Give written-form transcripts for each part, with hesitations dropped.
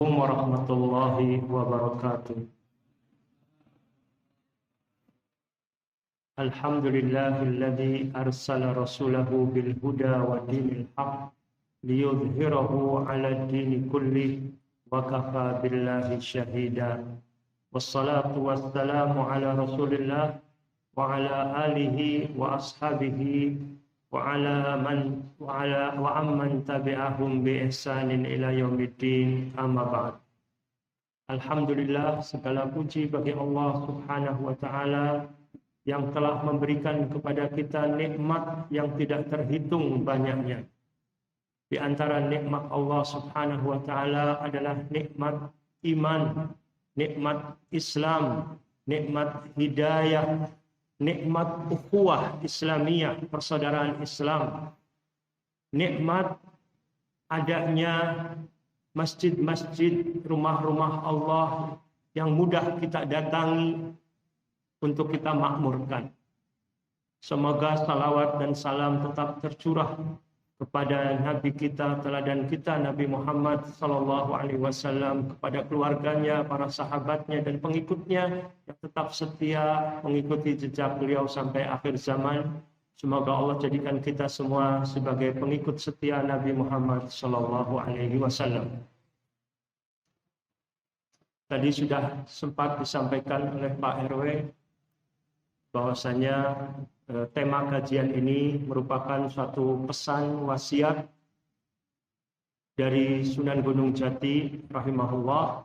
Warahmatullahi wabarakatuh. Alhamdulillahilladzi arsala rasulahu bil huda wa dinil haq liyudhhirahu 'ala dini kulli wa kafa billahi syahida. Wassalatu wassalamu ala Rasulillah wa ala alihi wa ashabihi wa amman tabi'ahum bi ihsanin ila yaumiddin, amma ba'd. Alhamdulillah, segala puji bagi Allah Subhanahu wa taala yang telah memberikan kepada kita nikmat yang tidak terhitung banyaknya. Di antara nikmat Allah Subhanahu wa taala adalah nikmat iman, nikmat Islam, nikmat hidayah, nikmat ukhuwah Islamiyah, persaudaraan Islam, nikmat adanya masjid-masjid, rumah-rumah Allah yang mudah kita datangi untuk kita makmurkan. Semoga salawat dan salam tetap tercurah kepada Nabi kita, teladan kita Nabi Muhammad SAW, kepada keluarganya, para sahabatnya dan pengikutnya yang tetap setia mengikuti jejak beliau sampai akhir zaman. Semoga Allah jadikan kita semua sebagai pengikut setia Nabi Muhammad SAW. Tadi sudah sempat disampaikan oleh Pak RW bahwasanya tema kajian ini merupakan suatu pesan wasiat dari Sunan Gunung Jati rahimahullah,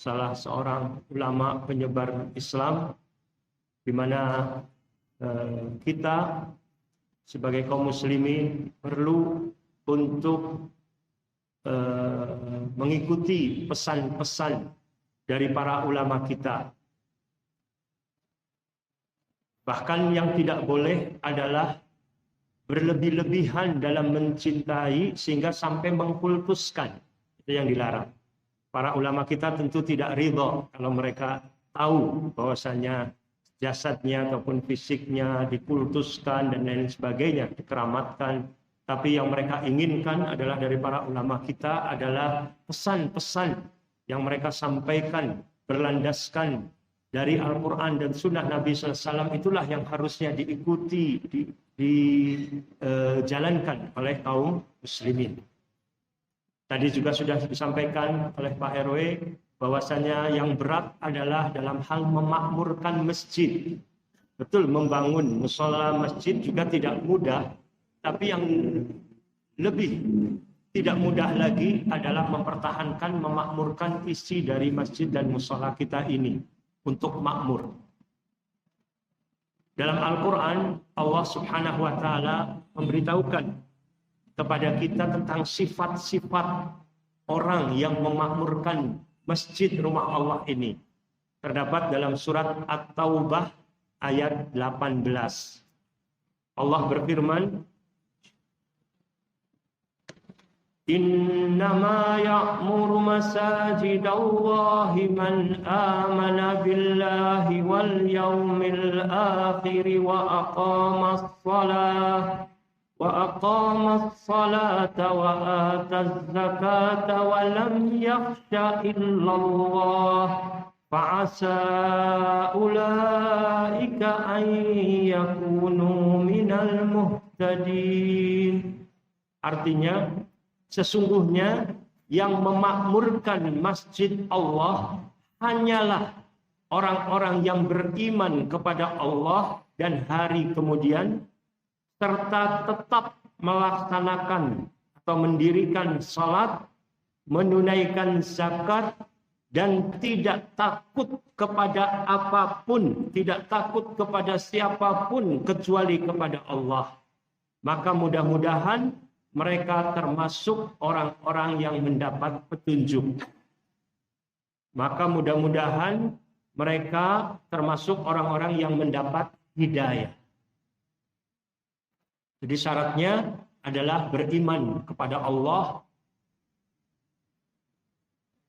salah seorang ulama penyebar Islam, di mana kita sebagai kaum muslimin perlu untuk mengikuti pesan-pesan dari para ulama kita. Bahkan yang tidak boleh adalah berlebih-lebihan dalam mencintai sehingga sampai mengkultuskan. Itu yang dilarang. Para ulama kita tentu tidak ridho kalau mereka tahu bahwasanya jasadnya ataupun fisiknya dikultuskan dan lain sebagainya, dikeramatkan. Tapi yang mereka inginkan adalah dari para ulama kita adalah pesan-pesan yang mereka sampaikan berlandaskan dari Al-Quran dan Sunnah Nabi SAW, itulah yang harusnya diikuti, dijalankan oleh kaum muslimin. Tadi juga sudah disampaikan oleh Pak RW bahwasanya yang berat adalah dalam hal memakmurkan masjid. Betul, membangun mushola masjid juga tidak mudah, tapi yang lebih tidak mudah lagi adalah mempertahankan, memakmurkan isi dari masjid dan mushola kita ini untuk makmur. Dalam Al-Quran, Allah Subhanahu wa Ta'ala memberitahukan kepada kita tentang sifat-sifat orang yang memakmurkan masjid rumah Allah ini. Terdapat dalam surat At-Taubah ayat 18. Allah berfirman, Innama ya'muru masajidallahi man amana billahi wal yawmil akhir wa aqamas salata wa ataz zakata wa lam yakhsha illallah fa'asa ulaika an yakunu minal muhtadin. Artinya, sesungguhnya yang memakmurkan masjid Allah hanyalah orang-orang yang beriman kepada Allah dan hari kemudian, serta tetap melaksanakan atau mendirikan salat, menunaikan zakat, dan tidak takut kepada apapun, tidak takut kepada siapapun kecuali kepada Allah. Maka mudah-mudahan mereka termasuk orang-orang yang mendapat petunjuk. Maka mudah-mudahan mereka termasuk orang-orang yang mendapat hidayah. Jadi syaratnya adalah beriman kepada Allah.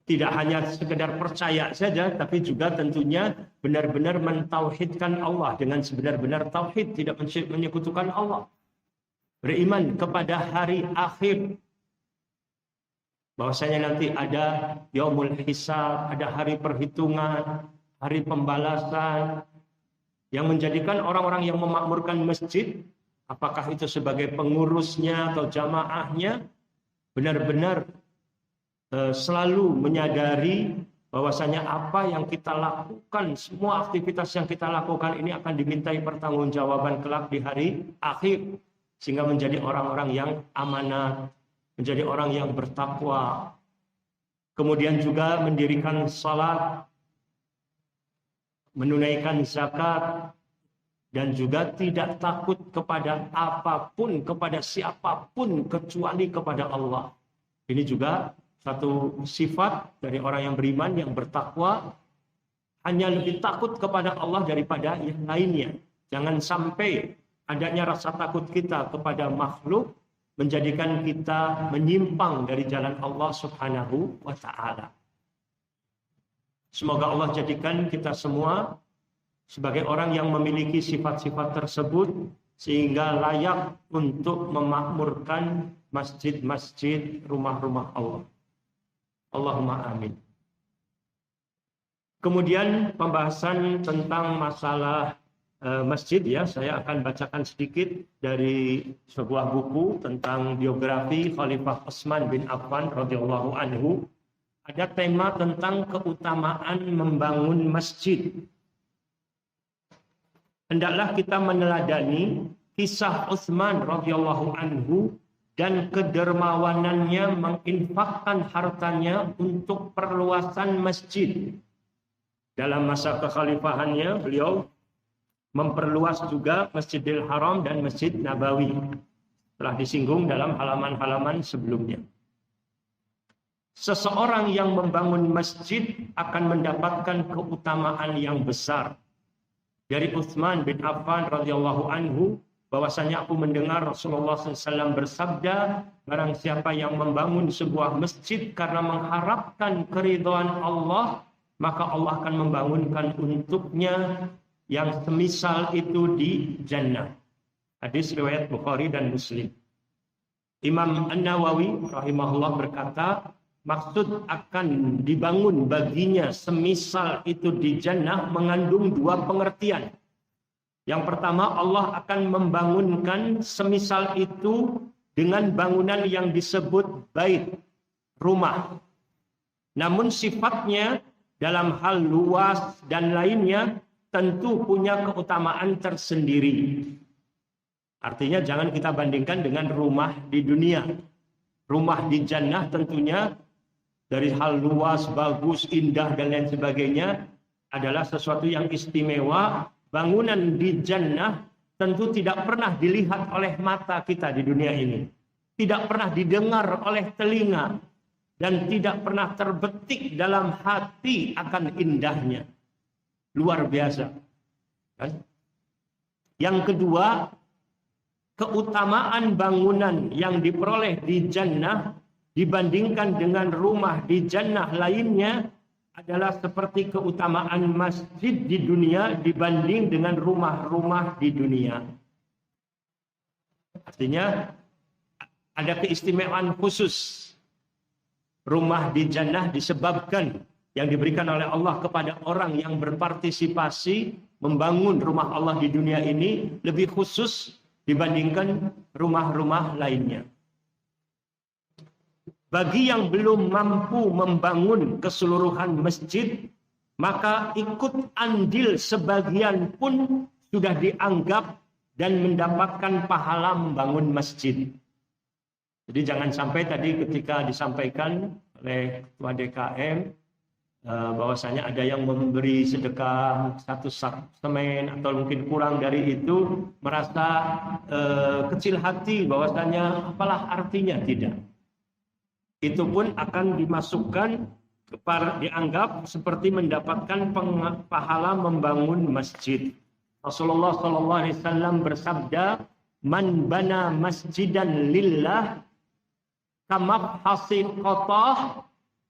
Tidak hanya sekedar percaya saja, tapi juga tentunya benar-benar mentauhidkan Allah dengan sebenar-benar tauhid, tidak menyekutukan Allah. Beriman kepada hari akhir, bahwasanya nanti ada yaumul hisab, ada hari perhitungan, hari pembalasan, yang menjadikan orang-orang yang memakmurkan masjid, apakah itu sebagai pengurusnya atau jamaahnya, benar-benar selalu menyadari bahwasanya apa yang kita lakukan, semua aktivitas yang kita lakukan ini akan dimintai pertanggungjawaban kelak di hari akhir, sehingga menjadi orang-orang yang amanat, menjadi orang yang bertakwa. Kemudian juga mendirikan salat, menunaikan zakat, dan juga tidak takut kepada apapun, kepada siapapun kecuali kepada Allah. Ini juga satu sifat dari orang yang beriman, yang bertakwa, hanya lebih takut kepada Allah daripada yang lainnya. Jangan sampai adanya rasa takut kita kepada makhluk menjadikan kita menyimpang dari jalan Allah Subhanahu wa Ta'ala. Semoga Allah jadikan kita semua sebagai orang yang memiliki sifat-sifat tersebut sehingga layak untuk memakmurkan masjid-masjid, rumah-rumah Allah. Allahumma amin. Kemudian pembahasan tentang masalah masjid, ya, saya akan bacakan sedikit dari sebuah buku tentang biografi Khalifah Utsman bin Affan radhiyallahu anhu. Ada tema tentang keutamaan membangun masjid. Hendaklah kita meneladani kisah Utsman radhiyallahu anhu dan kedermawanannya menginfakkan hartanya untuk perluasan masjid. Dalam masa kekhalifahannya, beliau memperluas juga Masjidil Haram dan Masjid Nabawi. Telah disinggung dalam halaman-halaman sebelumnya. Seseorang yang membangun masjid akan mendapatkan keutamaan yang besar. Dari Utsman bin Affan radhiyallahu anhu, bahwasanya aku mendengar Rasulullah SAW bersabda, barang siapa yang membangun sebuah masjid karena mengharapkan keridhaan Allah, maka Allah akan membangunkan untuknya yang semisal itu di jannah. Hadis riwayat Bukhari dan Muslim. Imam An-Nawawi rahimahullah berkata, maksud akan dibangun baginya semisal itu di jannah mengandung dua pengertian. Yang pertama, Allah akan membangunkan semisal itu dengan bangunan yang disebut bait, rumah. Namun sifatnya dalam hal luas dan lainnya tentu punya keutamaan tersendiri. Artinya jangan kita bandingkan dengan rumah di dunia. Rumah di jannah tentunya dari hal luas, bagus, indah, dan lain sebagainya adalah sesuatu yang istimewa. Bangunan di jannah tentu tidak pernah dilihat oleh mata kita di dunia ini. Tidak pernah didengar oleh telinga. Dan tidak pernah terbetik dalam hati akan indahnya. Luar biasa. Yang kedua, keutamaan bangunan yang diperoleh di jannah dibandingkan dengan rumah di jannah lainnya adalah seperti keutamaan masjid di dunia dibanding dengan rumah-rumah di dunia. Artinya ada keistimewaan khusus. Rumah di jannah disebabkan yang diberikan oleh Allah kepada orang yang berpartisipasi membangun rumah Allah di dunia ini lebih khusus dibandingkan rumah-rumah lainnya. Bagi yang belum mampu membangun keseluruhan masjid, maka ikut andil sebagian pun sudah dianggap dan mendapatkan pahala membangun masjid. Jadi jangan sampai tadi ketika disampaikan oleh Ketua DKM, bahwasanya ada yang memberi sedekah 1 sak semen atau mungkin kurang dari itu, merasa kecil hati bahwasanya apalah artinya. Tidak. Itu pun akan dimasukkan dianggap seperti mendapatkan pahala membangun masjid. Rasulullah SAW bersabda, "Man bana masjidan lillah kamabhasi qatah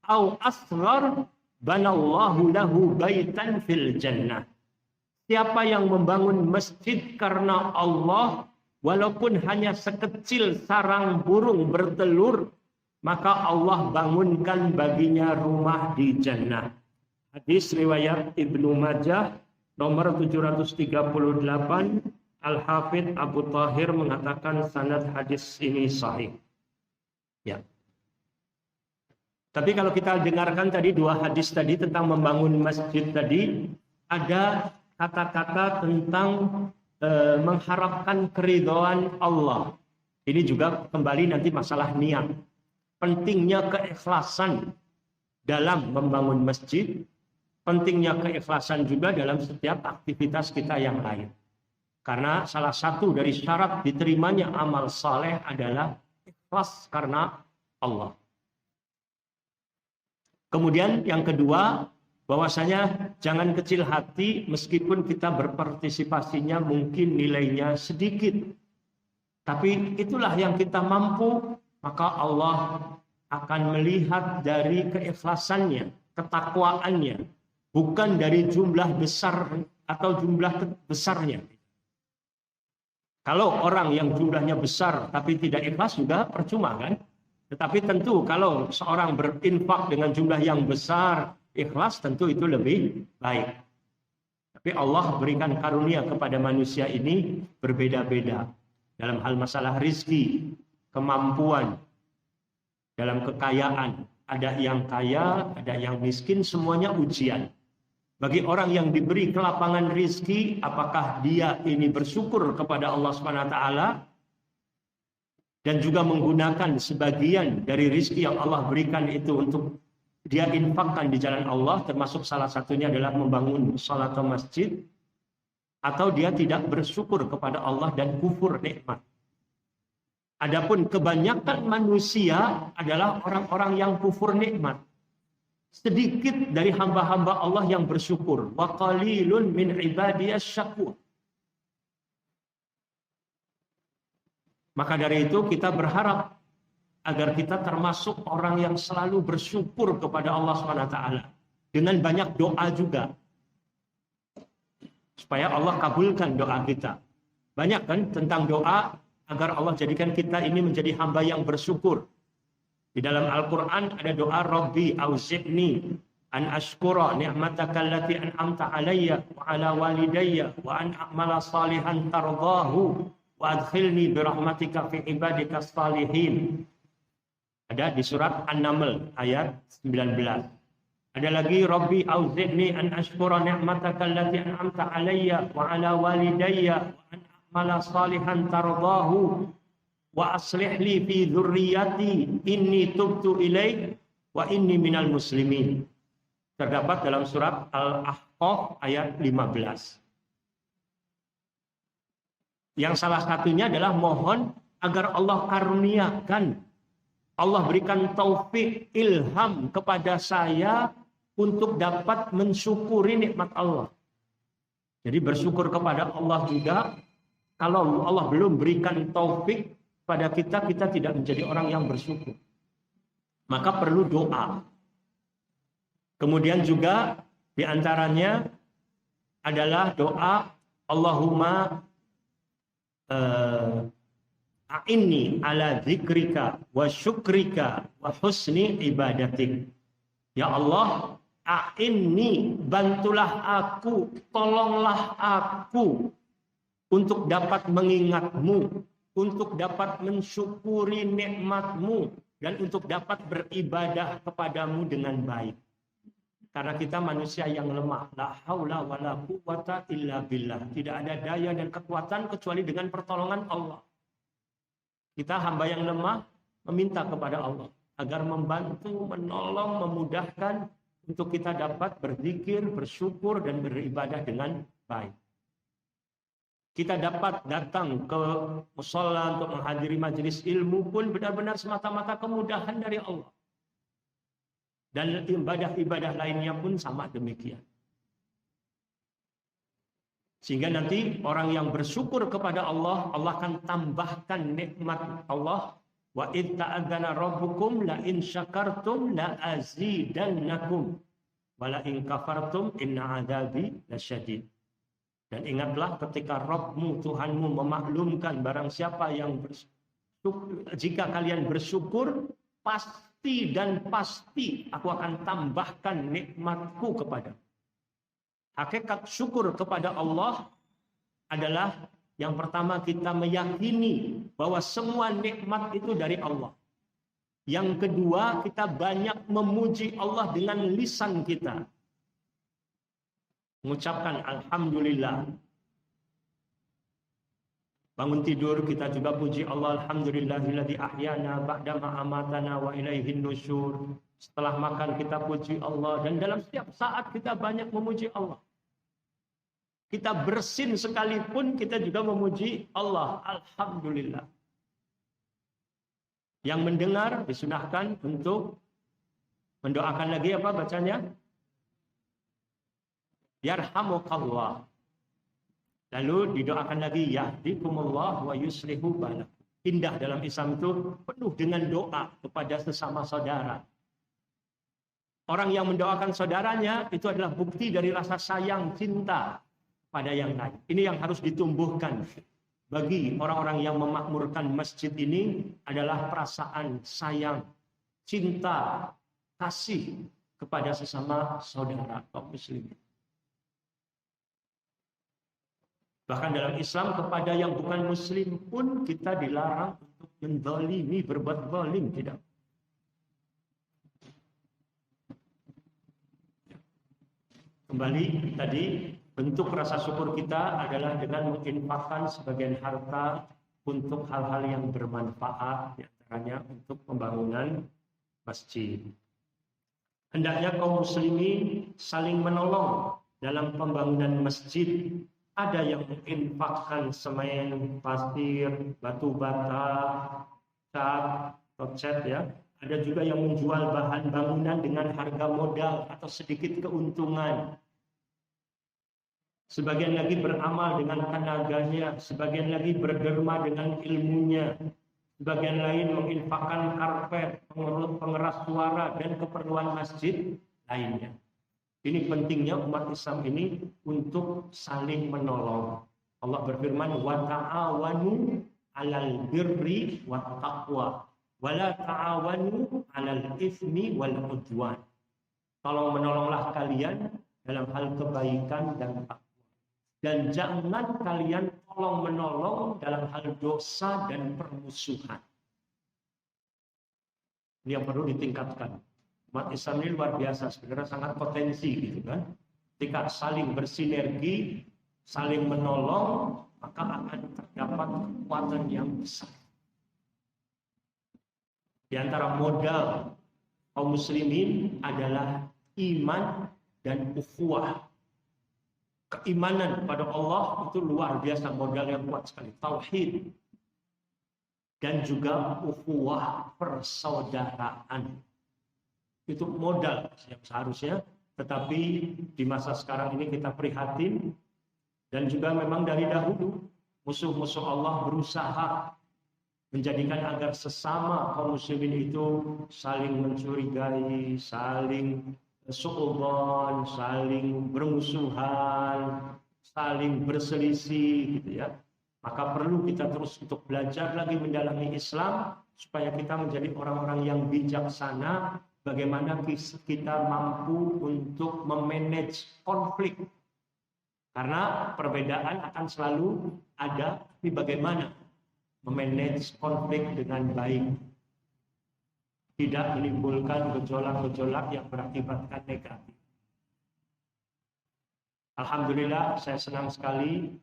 au asghar banallahu lahu baitan fil jannah." Siapa yang membangun masjid karena Allah, walaupun hanya sekecil sarang burung bertelur, maka Allah bangunkan baginya rumah di jannah. Hadis riwayat Ibnu Majah nomor 738. Al-Hafidh Abu Thahir mengatakan sanad hadis ini sahih. Ya. Tapi kalau kita dengarkan tadi dua hadis tadi tentang membangun masjid tadi, ada kata-kata tentang mengharapkan keridhaan Allah. Ini juga kembali nanti masalah niat. Pentingnya keikhlasan dalam membangun masjid, pentingnya keikhlasan juga dalam setiap aktivitas kita yang lain. Karena salah satu dari syarat diterimanya amal saleh adalah ikhlas karena Allah. Kemudian yang kedua, bahwasanya jangan kecil hati meskipun kita berpartisipasinya mungkin nilainya sedikit. Tapi itulah yang kita mampu, maka Allah akan melihat dari keikhlasannya, ketakwaannya, bukan dari jumlah besar atau jumlah besarnya. Kalau orang yang jumlahnya besar tapi tidak ikhlas juga percuma kan? Tetapi tentu kalau seorang berinfak dengan jumlah yang besar, ikhlas tentu itu lebih baik. Tapi Allah berikan karunia kepada manusia ini berbeda-beda. Dalam hal masalah rizki, kemampuan, dalam kekayaan. Ada yang kaya, ada yang miskin, semuanya ujian. Bagi orang yang diberi kelapangan rizki, apakah dia ini bersyukur kepada Allah SWT dan juga menggunakan sebagian dari rizki yang Allah berikan itu untuk dia infakkan di jalan Allah, termasuk salah satunya adalah membangun salat atau masjid, atau dia tidak bersyukur kepada Allah dan kufur nikmat. Adapun kebanyakan manusia adalah orang-orang yang kufur nikmat. Sedikit dari hamba-hamba Allah yang bersyukur. Wa qalilun min ibadiyas syakur. Maka dari itu kita berharap agar kita termasuk orang yang selalu bersyukur kepada Allah SWT. Dengan banyak doa juga. Supaya Allah kabulkan doa kita. Banyak kan tentang doa agar Allah jadikan kita ini menjadi hamba yang bersyukur. Di dalam Al-Quran ada doa Rabbi auzi'ni an ashkura ni'mataka allati an'amta alayya wa ala walidayya wa an a'mala salihan tardahu wa adkhilni birahmatika fi ibadika salihin. Ada di surat An-Naml ayat 19. Ada lagi Rabbi auzi'ni an ashkura ni'mataka allati an'amta alayya wa ala walidayya wa an a'mala salihan tardahu wa aslih li fi dzurriyyati inni tubtu ilaik wa inni minal muslimin. Terdapat dalam surat Al-Ahqaf ayat 15. Yang salah satunya adalah mohon agar Allah karuniakan, Allah berikan taufik, ilham kepada saya untuk dapat mensyukuri nikmat Allah. Jadi bersyukur kepada Allah juga. Kalau Allah belum berikan taufik pada kita, kita tidak menjadi orang yang bersyukur. Maka perlu doa. Kemudian juga diantaranya adalah doa Allahumma a'inni ala dzikrika wa syukrika wa husni ibadatik. Ya Allah, a'inni, bantulah aku, tolonglah aku untuk dapat mengingatmu, untuk dapat mensyukuri nikmatmu, dan untuk dapat beribadah kepadamu dengan baik. Karena kita manusia yang lemah. La haula wa la quwwata illa billah. Tidak ada daya dan kekuatan kecuali dengan pertolongan Allah. Kita hamba yang lemah meminta kepada Allah agar membantu, menolong, memudahkan untuk kita dapat berzikir, bersyukur, dan beribadah dengan baik. Kita dapat datang ke mushola untuk menghadiri majelis ilmu pun benar-benar semata-mata kemudahan dari Allah. Dan ibadah-ibadah lainnya pun sama demikian. Sehingga nanti orang yang bersyukur kepada Allah, Allah akan tambahkan nikmat Allah. Wa id ta'adzana rabbukum la in syakartum la azidannakum wa la in kafartum inna adzabi lasyadid. Dan ingatlah ketika Rabbmu, Tuhanmu memaklumkan barang siapa yang bersyukur, jika kalian bersyukur, pasti dan pasti aku akan tambahkan nikmatku kepada. Hakikat syukur kepada Allah adalah yang pertama kita meyakini bahwa semua nikmat itu dari Allah. Yang kedua, kita banyak memuji Allah dengan lisan kita. Mengucapkan alhamdulillah. Bangun tidur kita juga puji Allah, alhamdulillahilladzi ahyana ba'dama amatana wa ilaihin nusyur. Setelah makan kita puji Allah, dan dalam setiap saat kita banyak memuji Allah. Kita bersin sekalipun kita juga memuji Allah, alhamdulillah. Yang mendengar disunahkan untuk mendoakan lagi apa bacanya? Yarhamukallah. Lalu didoakan lagi yahdikumullah wa yuslihu balakum. Indah dalam Islam itu penuh dengan doa kepada sesama saudara. Orang yang mendoakan saudaranya itu adalah bukti dari rasa sayang, cinta pada yang lain. Ini yang harus ditumbuhkan. Bagi orang-orang yang memakmurkan masjid ini adalah perasaan sayang, cinta, kasih kepada sesama saudara kaum muslimin. Bahkan dalam Islam kepada yang bukan muslim pun kita dilarang untuk menzalimi, berbuat zalim, tidak. Kembali tadi, bentuk rasa syukur kita adalah dengan menginfakkan sebagian harta untuk hal-hal yang bermanfaat, di antaranya untuk pembangunan masjid. Hendaknya kaum muslimin saling menolong dalam pembangunan masjid. Ada yang menginfakkan semen, pasir, batu bata, cat, atau cat ya. Ada juga yang menjual bahan bangunan dengan harga modal atau sedikit keuntungan. Sebagian lagi beramal dengan tenaganya, sebagian lagi berderma dengan ilmunya, sebagian lain menginfakkan karpet, pengeras suara, dan keperluan masjid lainnya. Ini pentingnya umat Islam ini untuk saling menolong. Allah berfirman, wa ta'awanu 'alal birri wat taqwa, wa la ta'awanu 'alal itsmi wal 'udwan. Tolong menolonglah kalian dalam hal kebaikan dan takwa. Dan jangan kalian tolong menolong dalam hal dosa dan permusuhan. Ini yang perlu ditingkatkan. Umat Islam ini luar biasa, sebenarnya sangat potensi gitu kan. Ketika saling bersinergi, saling menolong, maka akan terdapat kekuatan yang besar. Di antara modal kaum muslimin adalah iman dan ukhuwah. Keimanan pada Allah itu luar biasa, modal yang kuat sekali. Tauhid dan juga ukhuwah, persaudaraan. Itu modal yang seharusnya, tetapi di masa sekarang ini kita prihatin, dan juga memang dari dahulu musuh-musuh Allah berusaha menjadikan agar sesama kaum muslimin itu saling mencurigai, saling suudzon, saling bermusuhan, saling berselisih gitu ya. Maka perlu kita terus untuk belajar lagi mendalami Islam supaya kita menjadi orang-orang yang bijaksana. Bagaimana kita mampu untuk memanage konflik. Karena perbedaan akan selalu ada, tapi bagaimana memanage konflik dengan baik. Tidak menimbulkan gejolak-gejolak yang berakibatkan negatif. Alhamdulillah, saya senang sekali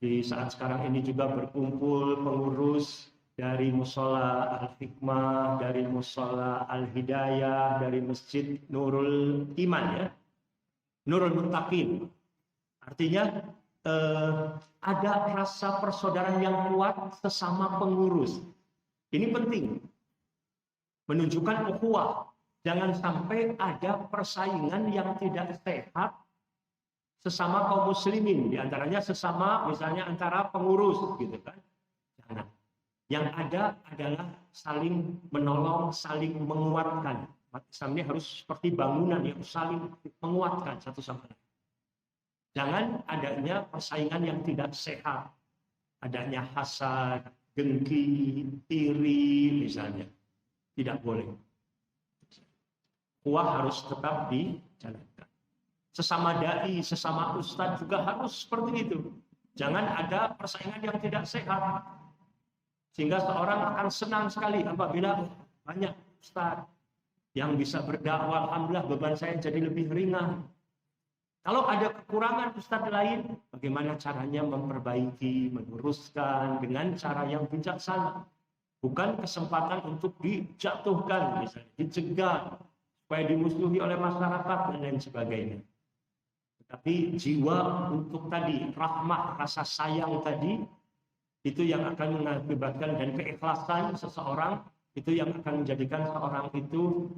di saat sekarang ini juga berkumpul pengurus dari Mushola Al-Hikmah, dari Mushola Al-Hidayah, dari Masjid Nurul Iman ya, Nurul Muttaqin. Artinya ada rasa persaudaraan yang kuat sesama pengurus. Ini penting, menunjukkan ukhuwah. Jangan sampai ada persaingan yang tidak sehat sesama kaum muslimin, di antaranya sesama misalnya antara pengurus gitu kan. Jangan. Yang ada adalah saling menolong, saling menguatkan. Umat Islam ini harus seperti bangunan yang saling menguatkan satu sama lain. Jangan adanya persaingan yang tidak sehat. Adanya hasad, dengki, iri misalnya. tidak boleh. Ukhuwah harus tetap dijalankan. Sesama dai, sesama ustadz juga harus seperti itu. Jangan ada persaingan yang tidak sehat. Sehingga seorang akan senang sekali apabila banyak ustadz yang bisa berdakwah, alhamdulillah beban saya jadi lebih ringan. Kalau ada kekurangan ustadz lain, bagaimana caranya memperbaiki, meluruskan dengan cara yang bijaksana. Bukan kesempatan untuk dijatuhkan, misalnya dicegah, supaya dimusuhi oleh masyarakat dan lain sebagainya. Tapi jiwa untuk tadi, rahmah, rasa sayang tadi, itu yang akan mengakibatkan, dan keikhlasan seseorang, itu yang akan menjadikan seorang itu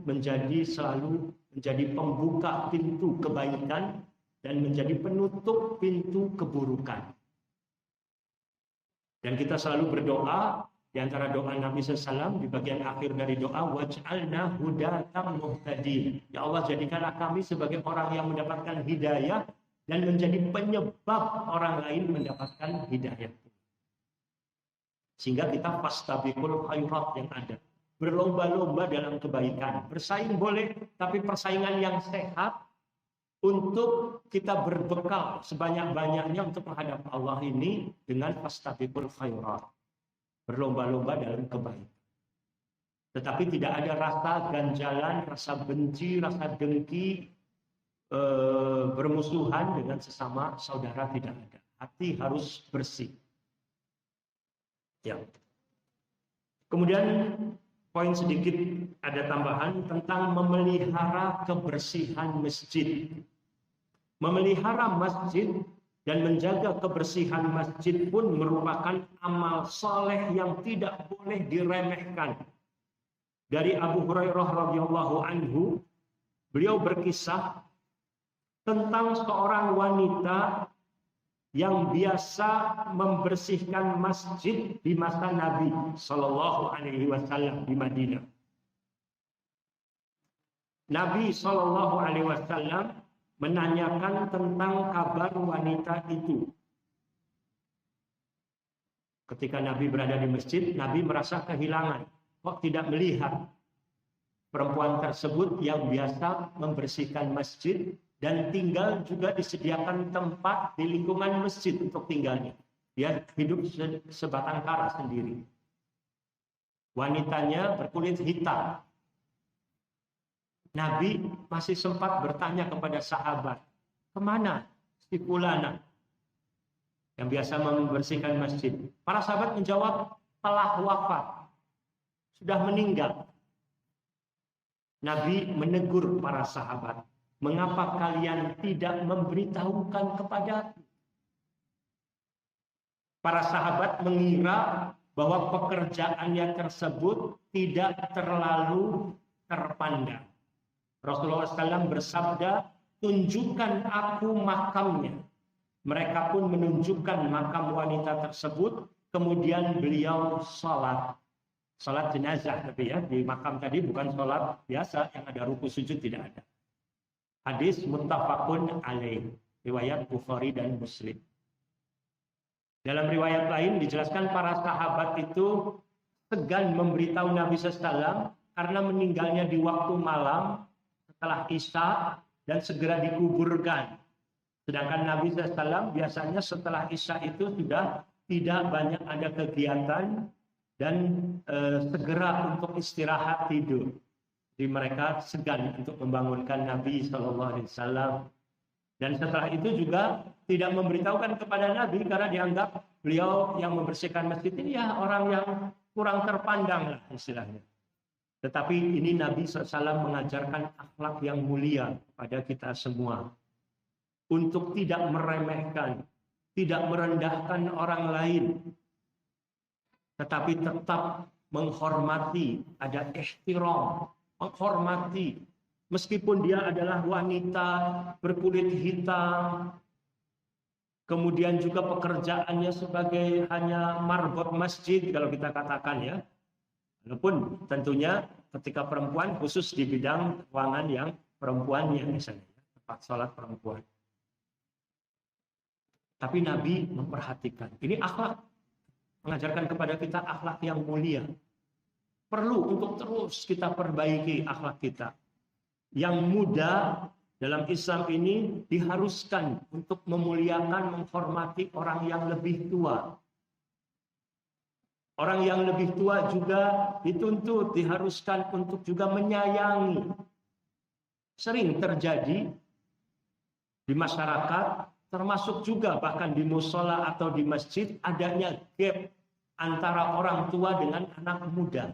selalu menjadi pembuka pintu kebaikan dan menjadi penutup pintu keburukan. Dan kita selalu berdoa, di antara doa Nabi SAW, di bagian akhir dari doa, waj'alna hudatan muhtadin. Ya Allah, jadikanlah kami sebagai orang yang mendapatkan hidayah, dan menjadi penyebab orang lain mendapatkan hidayah. Sehingga kita fastabiqul khairat yang ada. Berlomba-lomba dalam kebaikan. Bersaing boleh, tapi persaingan yang sehat untuk kita berbekal sebanyak-banyaknya untuk menghadap Allah ini dengan fastabiqul khairat. Berlomba-lomba dalam kebaikan. Tetapi tidak ada rasa ganjalan, rasa benci, rasa dengki, bermusuhan dengan sesama saudara, tidak ada. Hati harus bersih. Ya. Kemudian poin sedikit ada tambahan tentang memelihara kebersihan masjid. Memelihara masjid dan menjaga kebersihan masjid pun merupakan amal soleh yang tidak boleh diremehkan. Dari Abu Hurairah radhiyallahu anhu, beliau berkisah tentang seorang wanita yang biasa membersihkan masjid di masa Nabi Shallallahu Alaihi Wasallam di Madinah. Nabi Shallallahu Alaihi Wasallam menanyakan tentang kabar wanita itu. Ketika Nabi berada di masjid, Nabi merasa kehilangan, kok tidak melihat perempuan tersebut yang biasa membersihkan masjid dan tinggal juga disediakan tempat di lingkungan masjid untuk tinggalnya. Dia hidup sebatang kara sendiri. Wanitanya berkulit hitam. Nabi masih sempat bertanya kepada sahabat, kemana si fulana yang biasa membersihkan masjid? Para sahabat menjawab, telah wafat, sudah meninggal. Nabi menegur para sahabat, mengapa kalian tidak memberitahukan kepadaku? Para sahabat mengira bahwa pekerjaannya tersebut tidak terlalu terpandang. Rasulullah SAW bersabda, tunjukkan aku makamnya. Mereka pun menunjukkan makam wanita tersebut, kemudian beliau sholat. Sholat jenazah, tapi ya, di makam tadi bukan sholat biasa yang ada ruku sujud, tidak ada. Hadis muttafaqun alaih, riwayat Bukhari dan Muslim. Dalam riwayat lain dijelaskan para sahabat itu segan memberitahu Nabi SAW karena meninggalnya di waktu malam setelah Isya dan segera dikuburkan. Sedangkan Nabi SAW biasanya setelah Isya itu sudah tidak banyak ada kegiatan dan segera untuk istirahat tidur. Jadi mereka segan untuk membangunkan Nabi SAW. Dan setelah itu juga tidak memberitahukan kepada Nabi karena dianggap beliau yang membersihkan masjid ini ya orang yang kurang terpandang lah istilahnya. Tetapi ini Nabi SAW mengajarkan akhlak yang mulia pada kita semua. Untuk tidak meremehkan, tidak merendahkan orang lain. Tetapi tetap menghormati, ada ihtiram, menghormati. Meskipun dia adalah wanita berkulit hitam, kemudian juga pekerjaannya sebagai hanya marbot masjid kalau kita katakan ya. Walaupun tentunya ketika perempuan khusus di bidang ruangan yang perempuannya misalnya, tempat sholat perempuan. Tapi Nabi memperhatikan. Ini akhlak, mengajarkan kepada kita akhlak yang mulia. perlu untuk terus kita perbaiki akhlak kita. Yang muda dalam Islam ini diharuskan untuk memuliakan, menghormati orang yang lebih tua. Orang yang lebih tua juga dituntut, diharuskan untuk juga menyayangi. Sering terjadi di masyarakat, termasuk juga bahkan di musola atau di masjid, adanya gap antara orang tua dengan anak muda.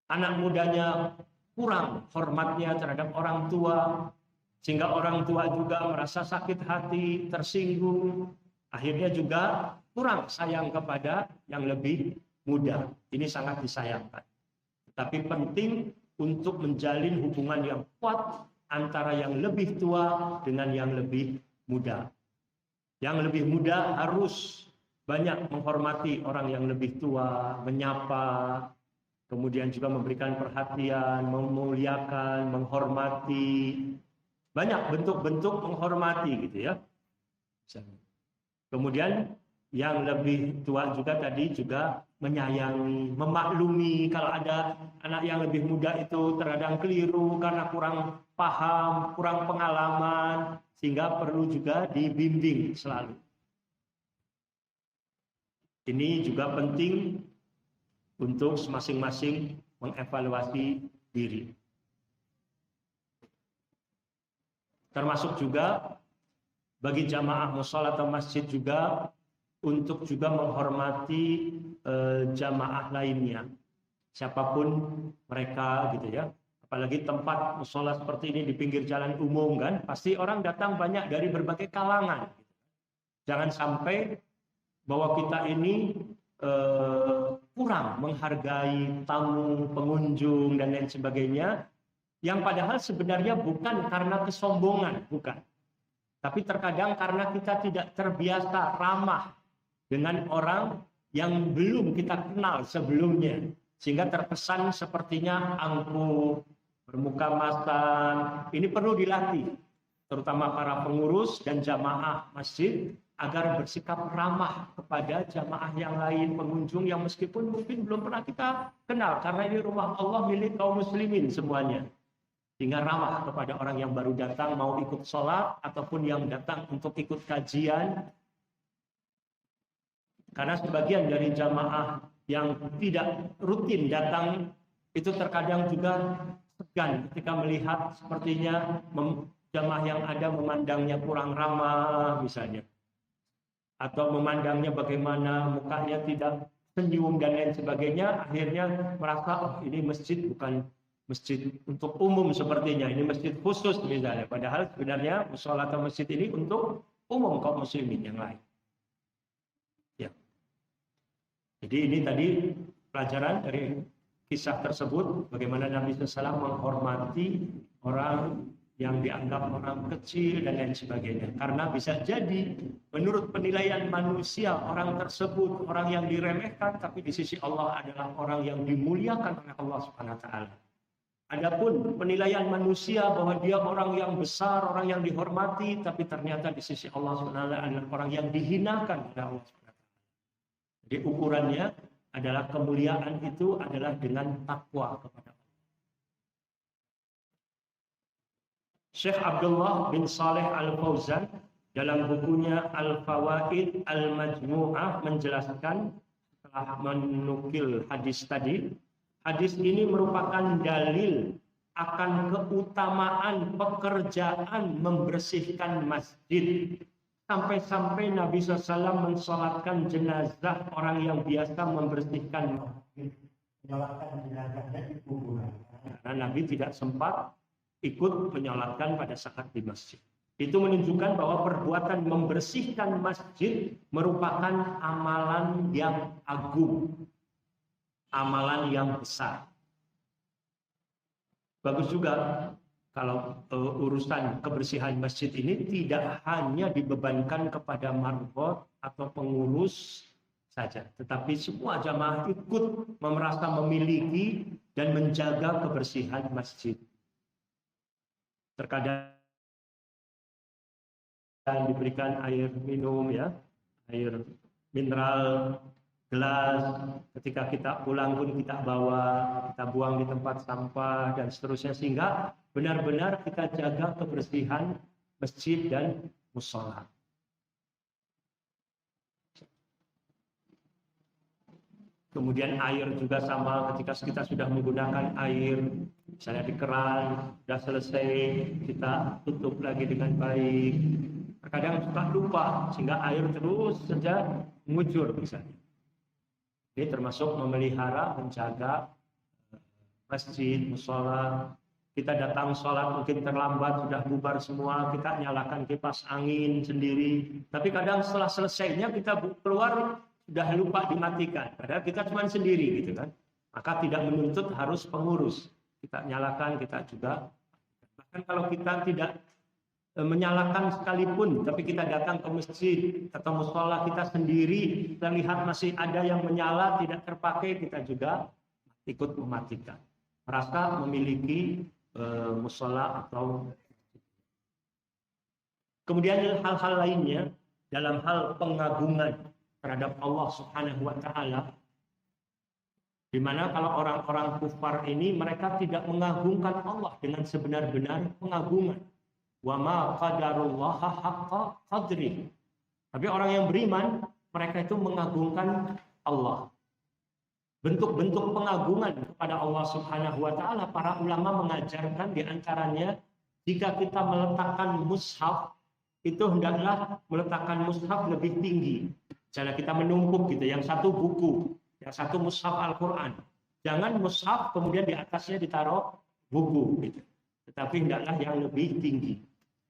Anak mudanya kurang hormatnya terhadap orang tua, sehingga orang tua juga merasa sakit hati, tersinggung. Akhirnya juga kurang sayang kepada yang lebih muda. Ini sangat disayangkan. Tapi penting untuk menjalin hubungan yang kuat antara yang lebih tua dengan yang lebih muda. Yang lebih muda harus banyak menghormati orang yang lebih tua, menyapa, kemudian juga memberikan perhatian, memuliakan, menghormati. Banyak bentuk-bentuk menghormati gitu ya. Kemudian yang lebih tua juga tadi juga menyayangi, memaklumi kalau ada anak yang lebih muda itu terkadang keliru karena kurang paham, kurang pengalaman, sehingga perlu juga dibimbing selalu. Ini juga penting untuk masing-masing mengevaluasi diri. Termasuk juga bagi jamaah mushola atau masjid juga untuk juga menghormati jamaah lainnya, siapapun mereka gitu ya. Apalagi tempat mushola seperti ini di pinggir jalan umum kan, pasti orang datang banyak dari berbagai kalangan. Jangan sampai bahwa kita ini kurang menghargai tamu, pengunjung dan lain sebagainya, yang padahal sebenarnya bukan karena kesombongan, bukan. Tapi terkadang karena kita tidak terbiasa ramah dengan orang yang belum kita kenal sebelumnya. Sehingga terkesan sepertinya angkuh, bermuka masam. Ini perlu dilatih, terutama para pengurus dan jamaah masjid, agar bersikap ramah kepada jamaah yang lain, pengunjung yang meskipun mungkin belum pernah kita kenal. Karena ini rumah Allah milik kaum muslimin semuanya. Sehingga ramah kepada orang yang baru datang mau ikut sholat ataupun yang datang untuk ikut kajian. Karena sebagian dari jamaah yang tidak rutin datang itu terkadang juga segan ketika melihat sepertinya jamaah yang ada memandangnya kurang ramah misalnya. Atau memandangnya bagaimana, mukanya tidak senyum dan lain sebagainya. Akhirnya merasa oh, ini masjid bukan masjid untuk umum sepertinya, ini masjid khusus misalnya. Padahal sebenarnya mushola atau masjid ini untuk umum kaum muslimin yang lain. Ya. Jadi ini tadi pelajaran dari kisah tersebut, bagaimana Nabi SAW menghormati orang yang dianggap orang kecil dan lain sebagainya. Karena bisa jadi menurut penilaian manusia orang tersebut orang yang diremehkan, tapi di sisi Allah adalah orang yang dimuliakan oleh Allah Subhanahu wa taala. Adapun penilaian manusia bahwa dia orang yang besar, orang yang dihormati, tapi ternyata di sisi Allah SWT adalah orang yang dihinakan oleh Allah SWT. Jadi ukurannya adalah kemuliaan itu adalah dengan takwa kepada Allah. Syekh Abdullah bin Saleh Al-Fauzan dalam bukunya Al-Fawaid Al-Majmu'ah menjelaskan setelah menukil hadis tadi, hadis ini merupakan dalil akan keutamaan pekerjaan membersihkan masjid. Sampai-sampai Nabi SAW mensolatkan jenazah orang yang biasa membersihkan masjid. Menyolatkan jenazahnya di kuburan. Karena Nabi tidak sempat ikut menyolatkan pada saat di masjid. Itu menunjukkan bahwa perbuatan membersihkan masjid merupakan amalan yang agung. Amalan yang besar. Bagus juga kalau urusan kebersihan masjid ini tidak hanya dibebankan kepada marbot atau pengurus saja, tetapi semua jamaah ikut merasa memiliki dan menjaga kebersihan masjid. Terkadang diberikan air minum ya, air mineral gelas, ketika kita pulang pun kita bawa, kita buang di tempat sampah dan seterusnya, sehingga benar-benar kita jaga kebersihan masjid dan musola. Kemudian air juga sama, ketika kita sudah menggunakan air, misalnya di keran, sudah selesai, kita tutup lagi dengan baik. Terkadang suka lupa, sehingga air terus saja mengucur misalnya. Ini termasuk memelihara, menjaga masjid, musola. Kita datang sholat mungkin terlambat, sudah bubar semua, kita nyalakan kipas angin sendiri. Tapi kadang setelah selesainya kita keluar, sudah lupa dimatikan. Padahal kita cuma sendiri gitu kan. Maka tidak menuntut harus pengurus. Kita nyalakan, kita juga. Bahkan kalau kita tidak menyalakan sekalipun, tapi kita datang ke masjid atau musola kita sendiri, kita lihat masih ada yang menyala, tidak terpakai, kita juga ikut mematikan. Merasa memiliki musola atau. Kemudian hal-hal lainnya dalam hal pengagungan terhadap Allah Subhanahu wa taala, di mana kalau orang-orang kufar ini mereka tidak mengagungkan Allah dengan sebenar-benar pengagungan. Wa ma qadarullaha haqqa qadri. Tapi orang yang beriman, mereka itu mengagungkan Allah. Bentuk-bentuk pengagungan kepada Allah Subhanahu wa taala, para ulama mengajarkan di antaranya, jika kita meletakkan mushaf, itu hendaklah meletakkan mushaf lebih tinggi. Misalnya kita menumpuk gitu, yang satu buku, yang satu mushaf Al-Qur'an. Jangan mushaf kemudian di atasnya ditaruh buku gitu. Tetapi hendaklah yang lebih tinggi.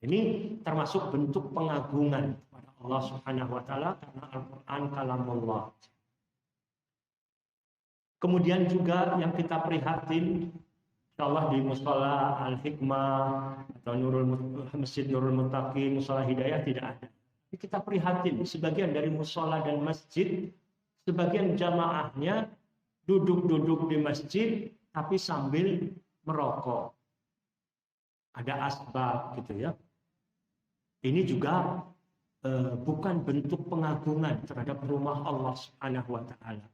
Ini termasuk bentuk pengagungan kepada Allah Subhanahu wa taala karena Al-Qur'an kalamullah. Kemudian juga yang kita prihatin, insyaallah di Mushola Al-Hikmah atau Masjid Nurul Muttaqin, Mushola Hidayah tidak ada. Kita prihatin, sebagian dari mushola dan masjid, sebagian jamaahnya duduk-duduk di masjid tapi sambil merokok. Ada asbab gitu ya. Ini juga bukan bentuk pengagungan terhadap rumah Allah Subhanahu wa taala.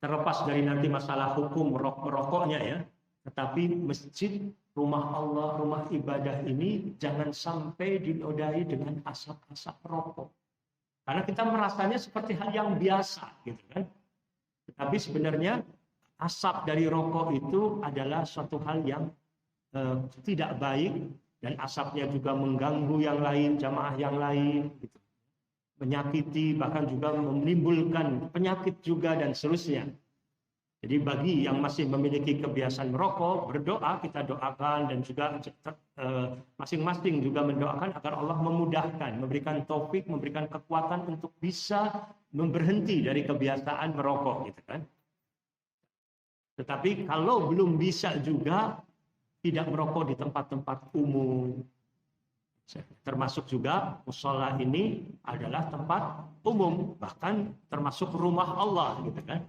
Terlepas dari nanti masalah hukum merokoknya ya, tetapi masjid, rumah Allah, rumah ibadah ini jangan sampai dinodai dengan asap-asap rokok. Karena kita merasanya seperti hal yang biasa gitu kan. Tetapi sebenarnya asap dari rokok itu adalah suatu hal yang tidak baik, dan asapnya juga mengganggu yang lain, jamaah yang lain gitu. Menyakiti, bahkan juga menimbulkan penyakit juga dan seterusnya. Jadi bagi yang masih memiliki kebiasaan merokok, berdoa, kita doakan, dan juga masing-masing juga mendoakan agar Allah memudahkan, memberikan taufik, memberikan kekuatan untuk bisa berhenti dari kebiasaan merokok gitu kan. Tetapi kalau belum bisa juga, tidak merokok di tempat-tempat umum. Termasuk juga mushola ini adalah tempat umum, bahkan termasuk rumah Allah gitu kan.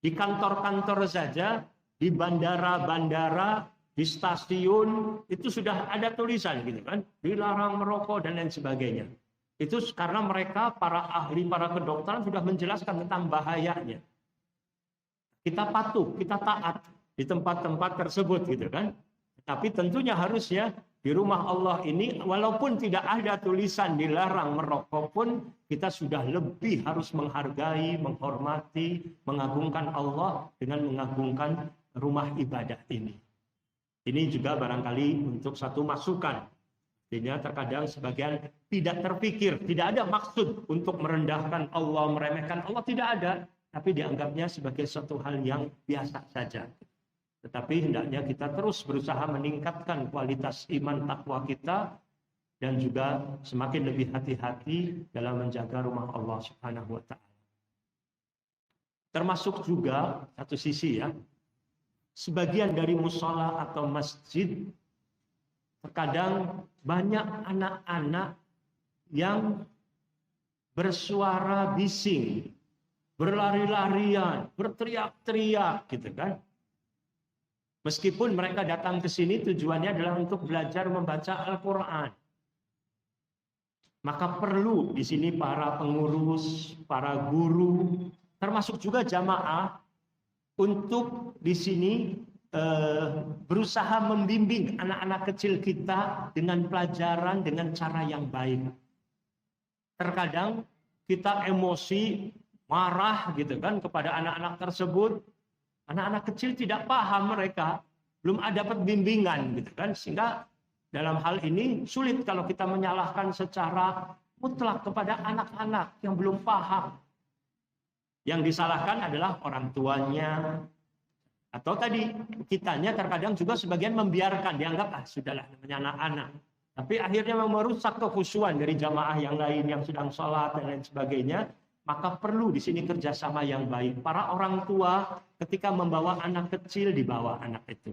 Di kantor-kantor saja, di bandara-bandara, di stasiun itu sudah ada tulisan gitu kan, dilarang merokok dan lain sebagainya. Itu karena mereka, para ahli, para kedokteran sudah menjelaskan tentang bahayanya. Kita patuh, kita taat di tempat-tempat tersebut gitu kan. Tapi tentunya harusnya di rumah Allah ini, walaupun tidak ada tulisan dilarang merokok pun, kita sudah lebih harus menghargai, menghormati, mengagungkan Allah dengan mengagungkan rumah ibadah ini. Ini juga barangkali untuk satu masukan. Artinya terkadang sebagian tidak terpikir, tidak ada maksud untuk merendahkan Allah, meremehkan Allah, tidak ada. Tapi dianggapnya sebagai suatu hal yang biasa saja. Tetapi hendaknya kita terus berusaha meningkatkan kualitas iman takwa kita dan juga semakin lebih hati-hati dalam menjaga rumah Allah Subhanahu wa taala. Termasuk juga satu sisi ya, sebagian dari mushola atau masjid terkadang banyak anak-anak yang bersuara bising, berlari-larian, berteriak-teriak gitu kan. Meskipun mereka datang ke sini tujuannya adalah untuk belajar membaca Al-Quran. Maka perlu di sini para pengurus, para guru, termasuk juga jamaah untuk di sini berusaha membimbing anak-anak kecil kita dengan pelajaran dengan cara yang baik. Terkadang kita emosi, marah gitu kan kepada anak-anak tersebut. Anak-anak kecil tidak paham, mereka belum ada bimbingan gitu kan, sehingga dalam hal ini sulit kalau kita menyalahkan secara mutlak kepada anak-anak yang belum paham. Yang disalahkan adalah orang tuanya, atau tadi kitanya terkadang juga sebagian membiarkan, dianggap sudahlah namanya anak-anak. Tapi akhirnya merusak kekhusyuan dari jamaah yang lain yang sedang sholat dan lain sebagainya. Maka perlu di sini kerjasama yang baik. Para orang tua ketika membawa anak kecil, dibawa anak itu.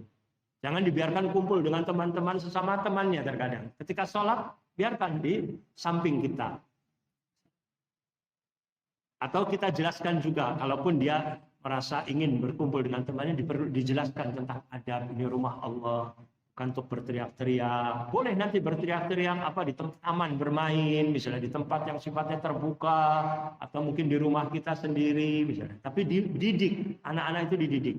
Jangan dibiarkan kumpul dengan teman-teman sesama temannya terkadang. Ketika sholat, biarkan di samping kita. Atau kita jelaskan juga, kalaupun dia merasa ingin berkumpul dengan temannya, dijelaskan tentang adab, ini rumah Allah, bukan untuk berteriak-teriak. Boleh nanti berteriak-teriak di taman bermain, misalnya di tempat yang sifatnya terbuka, atau mungkin di rumah kita sendiri, misalnya. Tapi dididik, anak-anak itu dididik.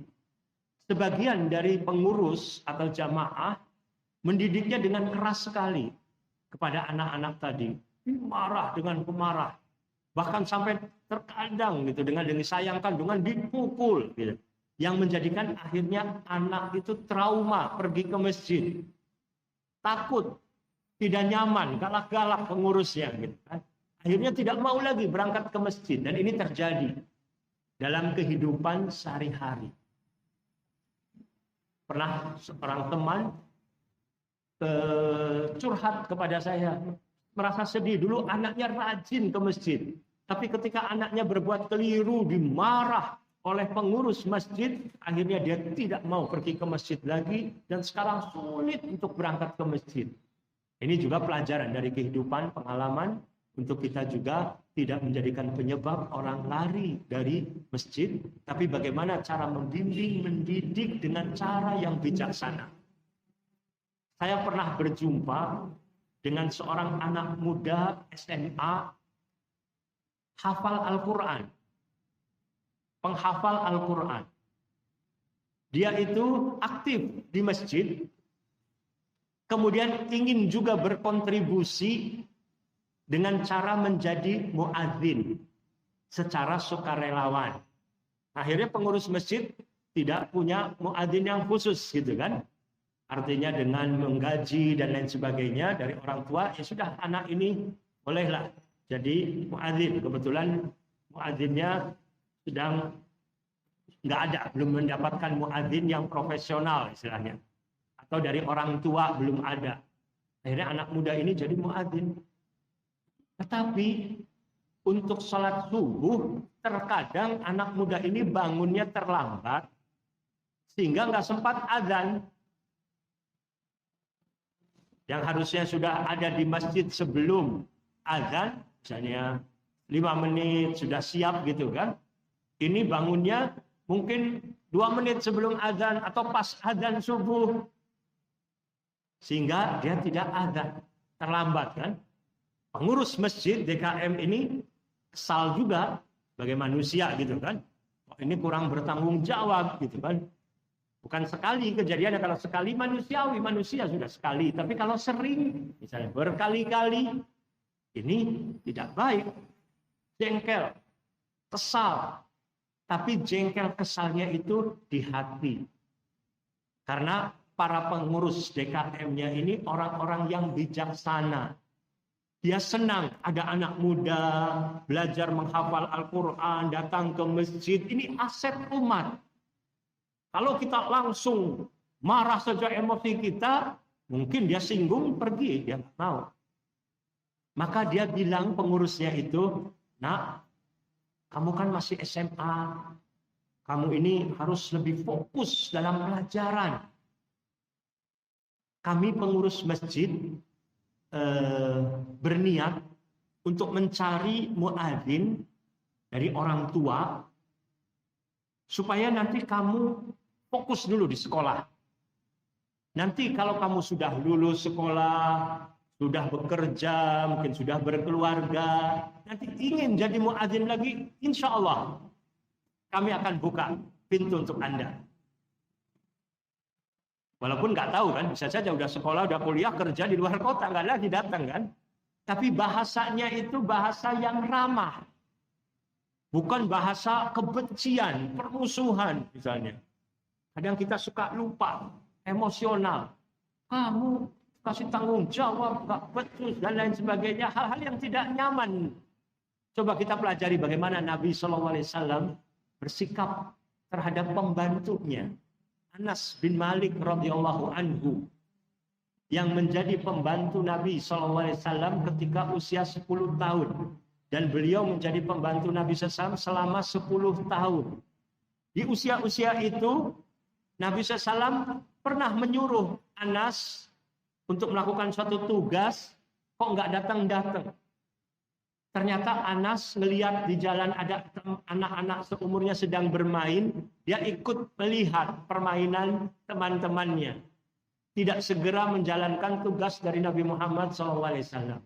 Sebagian dari pengurus atau jamaah mendidiknya dengan keras sekali kepada anak-anak tadi. Marah dengan pemarah. Bahkan sampai terkadang gitu dengan disayangkan, dengan dipukul gitu. Yang menjadikan akhirnya anak itu trauma pergi ke masjid. Takut, tidak nyaman, galak-galak pengurusnya gitu kan. Akhirnya tidak mau lagi berangkat ke masjid, dan ini terjadi dalam kehidupan sehari-hari. Pernah seorang teman curhat kepada saya, merasa sedih. Dulu anaknya rajin ke masjid, tapi ketika anaknya berbuat keliru, dimarah oleh pengurus masjid, akhirnya dia tidak mau pergi ke masjid lagi, dan sekarang sulit untuk berangkat ke masjid. Ini juga pelajaran dari kehidupan, pengalaman, untuk kita juga tidak menjadikan penyebab orang lari dari masjid, tapi bagaimana cara membimbing, mendidik dengan cara yang bijaksana. Saya pernah berjumpa dengan seorang anak muda SMA, hafal Al-Quran, penghafal Al-Quran. Dia itu aktif di masjid, kemudian ingin juga berkontribusi dengan cara menjadi muadzin secara sukarelawan. Akhirnya pengurus masjid tidak punya muadzin yang khusus gitu kan. Artinya dengan menggaji dan lain sebagainya dari orang tua, ya sudah anak ini bolehlah jadi muadzin. Kebetulan muadzinnya sedang nggak ada, belum mendapatkan muadzin yang profesional istilahnya. Atau dari orang tua belum ada. Akhirnya anak muda ini jadi muadzin. Tetapi untuk sholat subuh, terkadang anak muda ini bangunnya terlambat, sehingga nggak sempat azan. Yang harusnya sudah ada di masjid sebelum azan, misalnya 5 menit sudah siap gitu kan. Ini bangunnya mungkin 2 menit sebelum azan atau pas azan subuh. Sehingga dia tidak azan, terlambat kan. Pengurus masjid DKM ini kesal juga sebagai manusia gitu kan. Ini kurang bertanggung jawab gitu kan. Bukan sekali kejadiannya, kalau sekali manusiawi, manusia sudah sekali. Tapi kalau sering, misalnya berkali-kali, ini tidak baik. Jengkel, kesal. Tapi jengkel kesalnya itu di hati. Karena para pengurus DKM-nya ini orang-orang yang bijaksana. Dia senang ada anak muda belajar menghafal Al-Quran, datang ke masjid. Ini aset umat. Kalau kita langsung marah saja emosi kita, mungkin dia singgung, pergi, dia nggak mau. Maka dia bilang pengurusnya itu, "Nak, kamu kan masih SMA, kamu ini harus lebih fokus dalam pelajaran. Kami pengurus masjid berniat untuk mencari muadzin dari orang tua, supaya nanti kamu fokus dulu di sekolah. Nanti kalau kamu sudah lulus sekolah, sudah bekerja, mungkin sudah berkeluarga, nanti ingin jadi muadzin lagi, insya Allah kami akan buka pintu untuk Anda. Walaupun nggak tahu kan, bisa saja udah sekolah, udah kuliah, kerja di luar kota, nggak lagi datang kan. Tapi bahasanya itu bahasa yang ramah. Bukan bahasa kebencian, permusuhan misalnya. Kadang kita suka lupa, emosional. Kamu kasih tanggung jawab, nggak becus, dan lain sebagainya. Hal-hal yang tidak nyaman. Coba kita pelajari bagaimana Nabi SAW bersikap terhadap pembantunya. Anas bin Malik radhiyallahu anhu. Yang menjadi pembantu Nabi SAW ketika usia 10 tahun. Dan beliau menjadi pembantu Nabi SAW selama 10 tahun. Di usia-usia itu, Nabi SAW pernah menyuruh Anas untuk melakukan suatu tugas, kok nggak datang-datang. Ternyata Anas melihat di jalan ada anak-anak seumurnya sedang bermain, dia ikut melihat permainan teman-temannya. Tidak segera menjalankan tugas dari Nabi Muhammad SAW.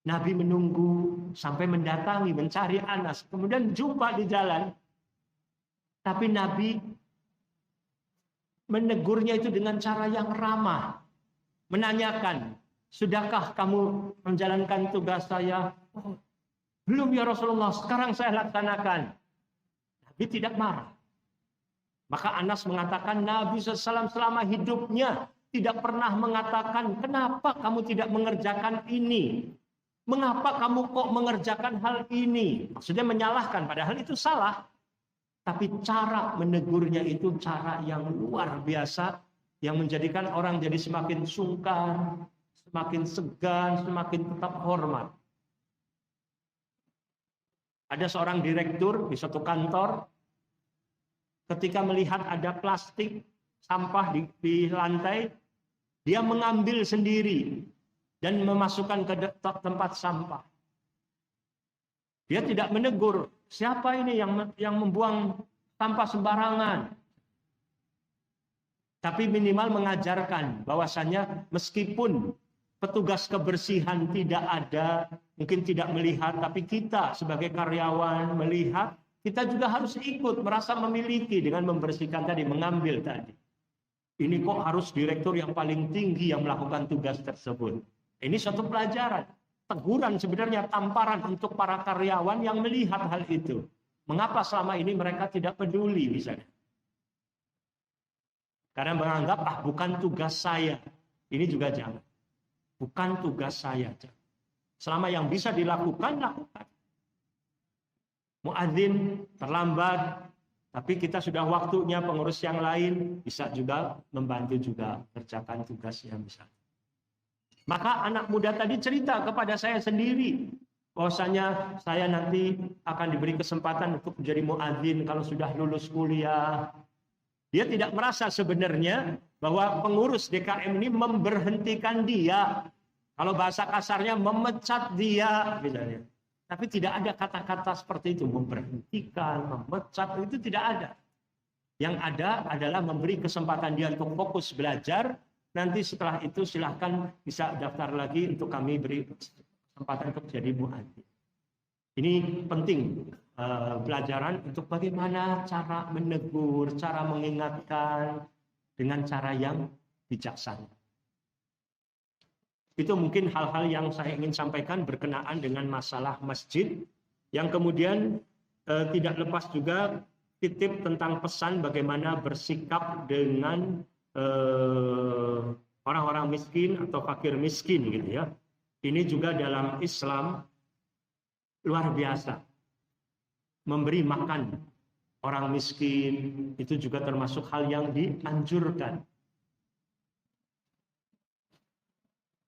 Nabi menunggu sampai mendatangi, mencari Anas. Kemudian jumpa di jalan. Tapi Nabi menegurnya itu dengan cara yang ramah. Menanyakan, sudahkah kamu menjalankan tugas saya? Oh, belum ya Rasulullah, sekarang saya laksanakan. Nabi tidak marah. Maka Anas mengatakan Nabi SAW selama hidupnya tidak pernah mengatakan, kenapa kamu tidak mengerjakan ini? Mengapa kamu kok mengerjakan hal ini? Maksudnya menyalahkan, padahal itu salah. Tapi cara menegurnya itu cara yang luar biasa, yang menjadikan orang jadi semakin sungkan, semakin segan, semakin tetap hormat. Ada seorang direktur di suatu kantor, ketika melihat ada plastik sampah di lantai, dia mengambil sendiri dan memasukkan ke tempat sampah. Dia tidak menegur, siapa ini yang membuang sampah sembarangan. Tapi minimal mengajarkan bahwasannya meskipun petugas kebersihan tidak ada, mungkin tidak melihat, tapi kita sebagai karyawan melihat, kita juga harus ikut merasa memiliki dengan membersihkan tadi, mengambil tadi. Ini kok harus direktur yang paling tinggi yang melakukan tugas tersebut. Ini suatu pelajaran. Teguran sebenarnya tamparan untuk para karyawan yang melihat hal itu. Mengapa selama ini mereka tidak peduli misalnya. Karena menganggap, bukan tugas saya. Ini juga jangan. Bukan tugas saya. Selama yang bisa dilakukan, lakukan. Muadzin terlambat, tapi kita sudah waktunya, pengurus yang lain bisa juga membantu juga kerjakan tugasnya misalnya. Maka anak muda tadi cerita kepada saya sendiri, bahwasanya saya nanti akan diberi kesempatan untuk menjadi muadzin kalau sudah lulus kuliah. Dia tidak merasa sebenarnya bahwa pengurus DKM ini memberhentikan dia. Kalau bahasa kasarnya memecat dia misalnya. Tapi tidak ada kata-kata seperti itu, memberhentikan, memecat, itu tidak ada. Yang ada adalah memberi kesempatan dia untuk fokus belajar, nanti setelah itu silahkan bisa daftar lagi untuk kami beri kesempatan untuk jadi muadzin. Ini penting, pelajaran untuk bagaimana cara menegur, cara mengingatkan dengan cara yang bijaksana. Itu mungkin hal-hal yang saya ingin sampaikan berkenaan dengan masalah masjid, yang kemudian tidak lepas juga titip tentang pesan bagaimana bersikap dengan orang-orang miskin atau fakir miskin gitu ya. Ini juga dalam Islam luar biasa. Memberi makan orang miskin itu juga termasuk hal yang dianjurkan.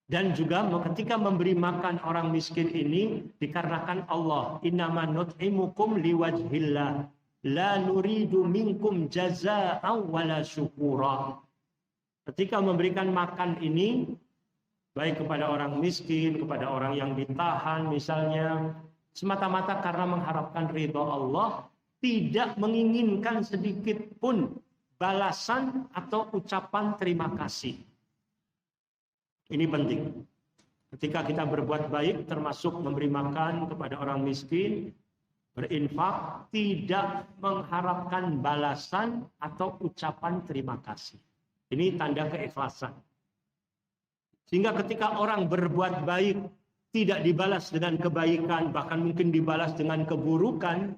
Dan juga ketika memberi makan orang miskin ini dikarenakan Allah, innama nut'imukum liwajhillah la nuridu minkum jazaa'an wala syukura. Ketika memberikan makan ini baik kepada orang miskin, kepada orang yang ditahan misalnya, semata-mata karena mengharapkan ridha Allah, tidak menginginkan sedikit pun balasan atau ucapan terima kasih. Ini penting. Ketika kita berbuat baik, termasuk memberi makan kepada orang miskin, Berinfak tidak mengharapkan balasan atau ucapan terima kasih. Ini tanda keikhlasan. Sehingga ketika orang berbuat baik tidak dibalas dengan kebaikan, bahkan mungkin dibalas dengan keburukan,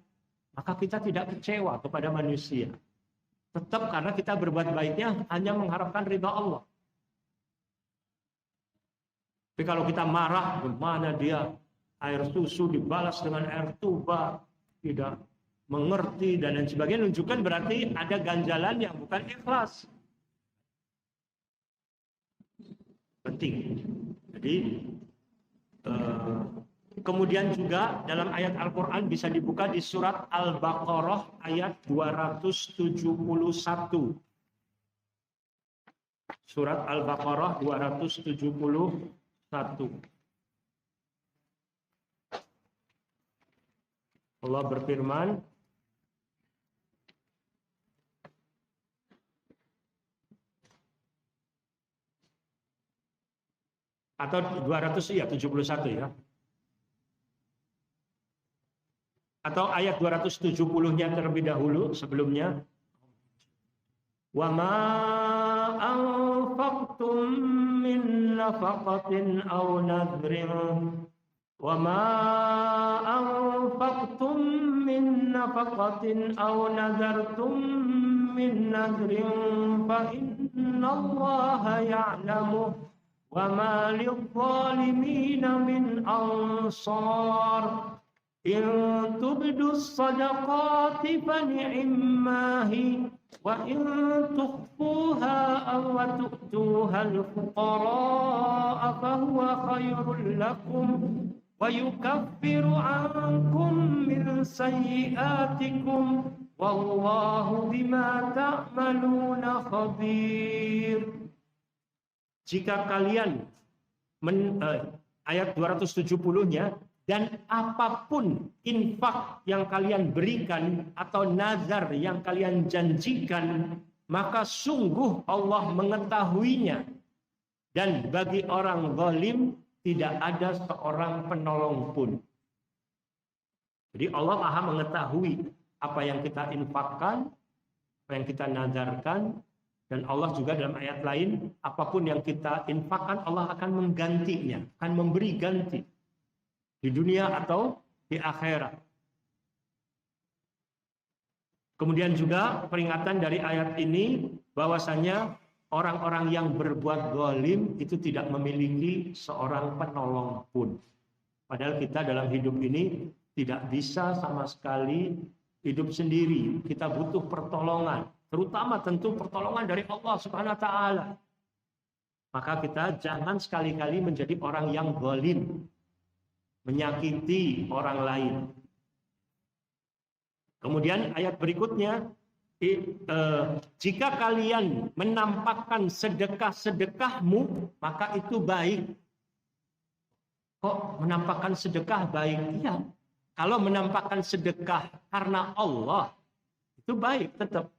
maka kita tidak kecewa kepada manusia. Tetap karena kita berbuat baiknya hanya mengharapkan ridha Allah. Tapi kalau kita marah, gimana dia air susu dibalas dengan air tuba, tidak mengerti dan lain sebagainya, menunjukkan berarti ada ganjalan yang bukan ikhlas. Penting. Jadi kemudian juga dalam ayat Al-Quran bisa dibuka di surat Al-Baqarah ayat 271. Surat Al-Baqarah 271. Allah berfirman, atau 271 ya. Atau ayat 270-nya terlebih dahulu sebelumnya. Wa ma anfaqtum min nafaqatin aw nadhrin wa ma anfaqtum min nafaqatin aw nadartum min nadhrin fa innallaha ya'lamu wa ma lidh-dhalimina min ansar. In tubdus sadaqati fa ni'mahi wa in tukhfuha aw tu'tuha al-fuqara fa huwa khairul lakum wa yukaffiru 'ankum min sayyi'atikum wallahu bima ta'maluna khabir. Jika kalian ayat 270-nya, dan apapun infak yang kalian berikan atau nazar yang kalian janjikan, maka sungguh Allah mengetahuinya. Dan bagi orang zalim tidak ada seorang penolong pun. Jadi Allah Maha mengetahui apa yang kita infakkan, apa yang kita nazarkan, dan Allah juga dalam ayat lain, apapun yang kita infakkan Allah akan menggantinya, akan memberi ganti. Di dunia atau di akhirat. Kemudian juga peringatan dari ayat ini bahwasanya orang-orang yang berbuat zalim itu tidak memiliki seorang penolong pun. Padahal kita dalam hidup ini tidak bisa sama sekali hidup sendiri. Kita butuh pertolongan, terutama tentu pertolongan dari Allah Subhanahu wa taala. Maka kita jangan sekali-kali menjadi orang yang zalim, menyakiti orang lain. Kemudian ayat berikutnya, jika kalian menampakkan sedekah-sedekahmu, maka itu baik. Kok menampakkan sedekah baik? Iya. Kalau menampakkan sedekah karena Allah, itu baik tetap.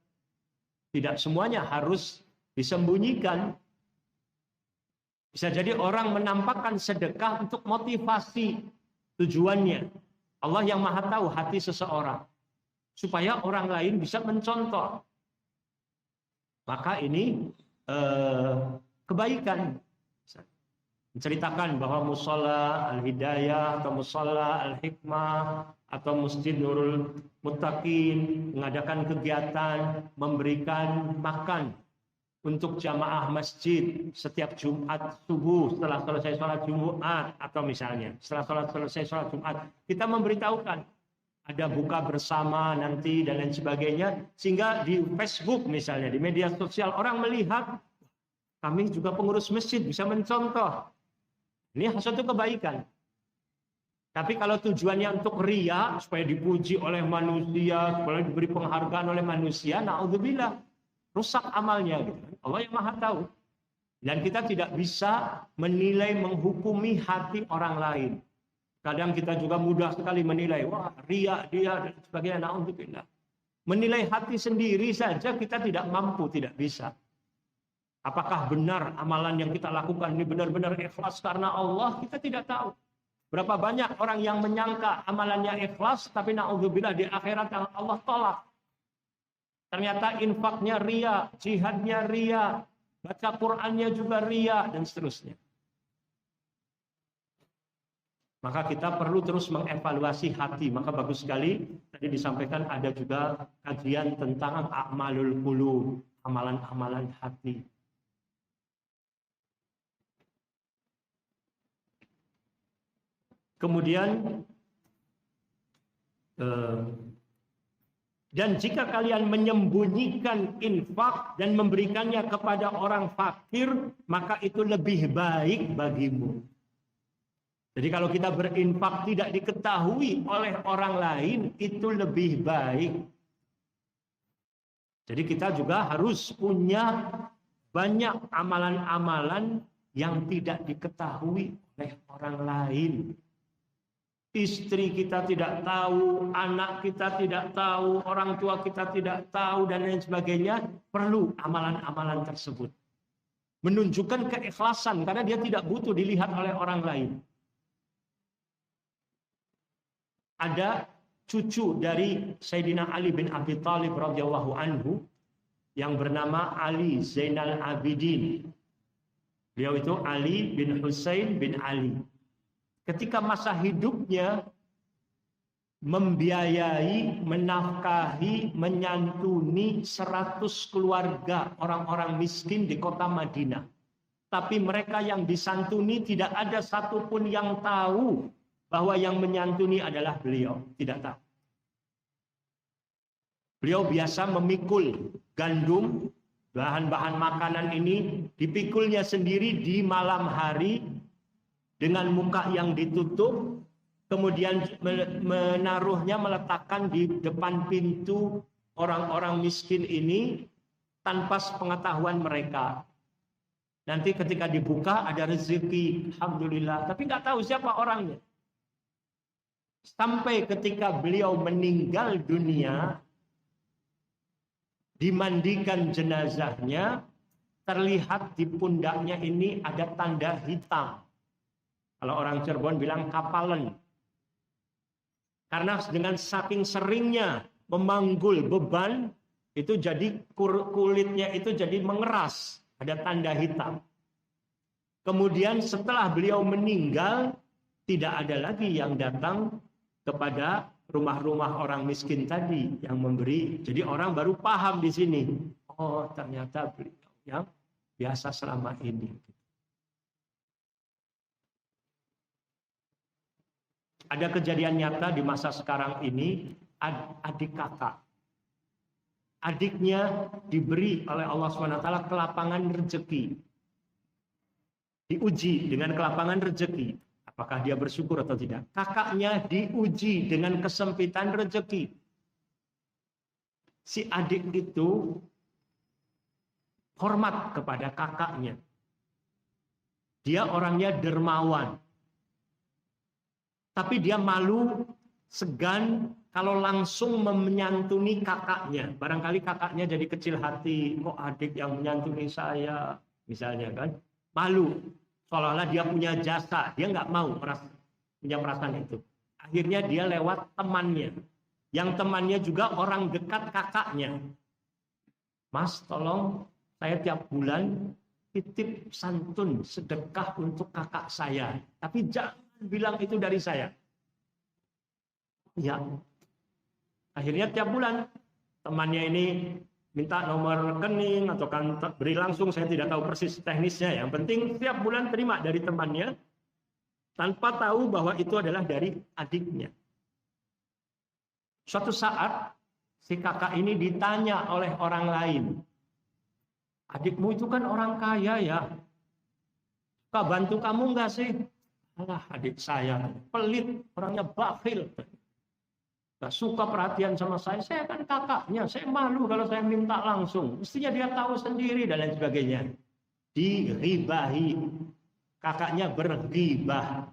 Tidak semuanya harus disembunyikan. Bisa jadi orang menampakkan sedekah untuk motivasi. Tujuannya, Allah yang Maha tahu hati seseorang, supaya orang lain bisa mencontoh. Maka ini kebaikan. Menceritakan bahwa Mushola Al-Hidayah atau Mushola Al-Hikmah atau Masjid Nurul Muttaqin mengadakan kegiatan memberikan makan untuk jamaah masjid setiap Jumat subuh setelah selesai sholat Jumat, atau misalnya setelah selesai sholat Jumat kita memberitahukan ada buka bersama nanti dan lain sebagainya, sehingga di Facebook misalnya, di media sosial orang melihat kami juga pengurus masjid bisa mencontoh. Ini satu kebaikan. Tapi kalau tujuannya untuk riya, supaya dipuji oleh manusia, supaya diberi penghargaan oleh manusia, naudzubillah, rusak amalnya gitu. Allah yang Maha tahu. Dan kita tidak bisa menilai, menghukumi hati orang lain. Kadang kita juga mudah sekali menilai, wah riya dia dan sebagainya, naudzubillah. Menilai hati sendiri saja kita tidak mampu, tidak bisa. Apakah benar amalan yang kita lakukan ini benar-benar ikhlas karena Allah, kita tidak tahu. Berapa banyak orang yang menyangka amalannya ikhlas, tapi na'udzubillah di akhirat Allah tolak. Ternyata infaknya ria, jihadnya ria, baca Qur'annya juga ria, dan seterusnya. Maka kita perlu terus mengevaluasi hati. Maka bagus sekali, tadi disampaikan ada juga kajian tentang a'malul qulub, amalan-amalan hati. Kemudian dan jika kalian menyembunyikan infak dan memberikannya kepada orang fakir, maka itu lebih baik bagimu. Jadi kalau kita berinfak tidak diketahui oleh orang lain, itu lebih baik. Jadi kita juga harus punya banyak amalan-amalan yang tidak diketahui oleh orang lain. Istri kita tidak tahu, anak kita tidak tahu, orang tua kita tidak tahu, dan lain sebagainya. Perlu amalan-amalan tersebut. Menunjukkan keikhlasan, karena dia tidak butuh dilihat oleh orang lain. Ada cucu dari Sayyidina Ali bin Abi Thalib radhiyallahu anhu yang bernama Ali Zainal Abidin. Beliau itu Ali bin Husain bin Ali. Ketika masa hidupnya membiayai, menafkahi, menyantuni 100 keluarga orang-orang miskin di kota Madinah. Tapi mereka yang disantuni tidak ada satupun yang tahu bahwa yang menyantuni adalah beliau. Tidak tahu. Beliau biasa memikul gandum, bahan-bahan makanan ini dipikulnya sendiri di malam hari, dengan muka yang ditutup, kemudian menaruhnya, meletakkan di depan pintu orang-orang miskin ini tanpa pengetahuan mereka. Nanti ketika dibuka ada rezeki, alhamdulillah, tapi nggak tahu siapa orangnya. Sampai ketika beliau meninggal dunia, dimandikan jenazahnya, terlihat di pundaknya ini ada tanda hitam. Kalau orang Cirebon bilang kapalan. Karena dengan saking seringnya memanggul beban, itu jadi kulitnya itu jadi mengeras, ada tanda hitam. Kemudian setelah beliau meninggal, tidak ada lagi yang datang kepada rumah-rumah orang miskin tadi yang memberi. Jadi orang baru paham di sini. Oh, ternyata beliau yang biasa selama ini. Ada kejadian nyata di masa sekarang ini, adik kakak. Adiknya diberi oleh Allah SWT kelapangan rezeki. Diuji dengan kelapangan rezeki. Apakah dia bersyukur atau tidak? Kakaknya diuji dengan kesempitan rezeki. Si adik itu hormat kepada kakaknya. Dia orangnya dermawan. Tapi dia malu, segan kalau langsung menyantuni kakaknya. Barangkali kakaknya jadi kecil hati, kok adik yang menyantuni saya, misalnya kan. Malu, seolah-olah dia punya jasa, dia nggak mau punya perasaan itu. Akhirnya dia lewat temannya, yang temannya juga orang dekat kakaknya. Mas, tolong saya tiap bulan titip santun sedekah untuk kakak saya, tapi jangan bilang itu dari saya. Ya. Akhirnya tiap bulan temannya ini minta nomor rekening atau kan beri langsung, saya tidak tahu persis teknisnya. Yang penting tiap bulan terima dari temannya tanpa tahu bahwa itu adalah dari adiknya. Suatu saat si kakak ini ditanya oleh orang lain, adikmu itu kan orang kaya ya, suka bantu kamu enggak sih? Alah, adik saya pelit, orangnya bakhil, gak suka perhatian sama saya kan kakaknya, saya malu kalau saya minta langsung, mestinya dia tahu sendiri dan lain sebagainya. Diribahi, kakaknya berghibah,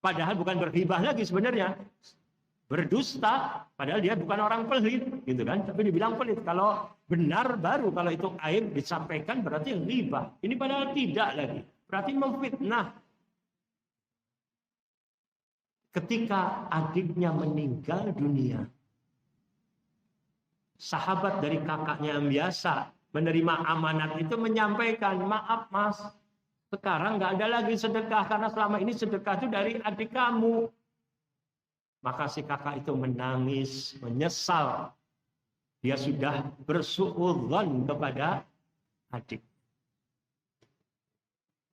padahal bukan berghibah lagi sebenarnya, berdusta, padahal dia bukan orang pelit, gitu kan? Tapi dibilang pelit. Kalau benar baru, kalau itu aib disampaikan berarti ghibah. Ini padahal tidak lagi, berarti memfitnah. ketika adiknya meninggal dunia, sahabat dari kakaknya yang biasa menerima amanat itu menyampaikan, maaf mas, sekarang nggak ada lagi sedekah karena selama ini sedekah itu dari adik kamu. Maka si kakak itu menangis, menyesal. Dia sudah bersuudzon kepada adik.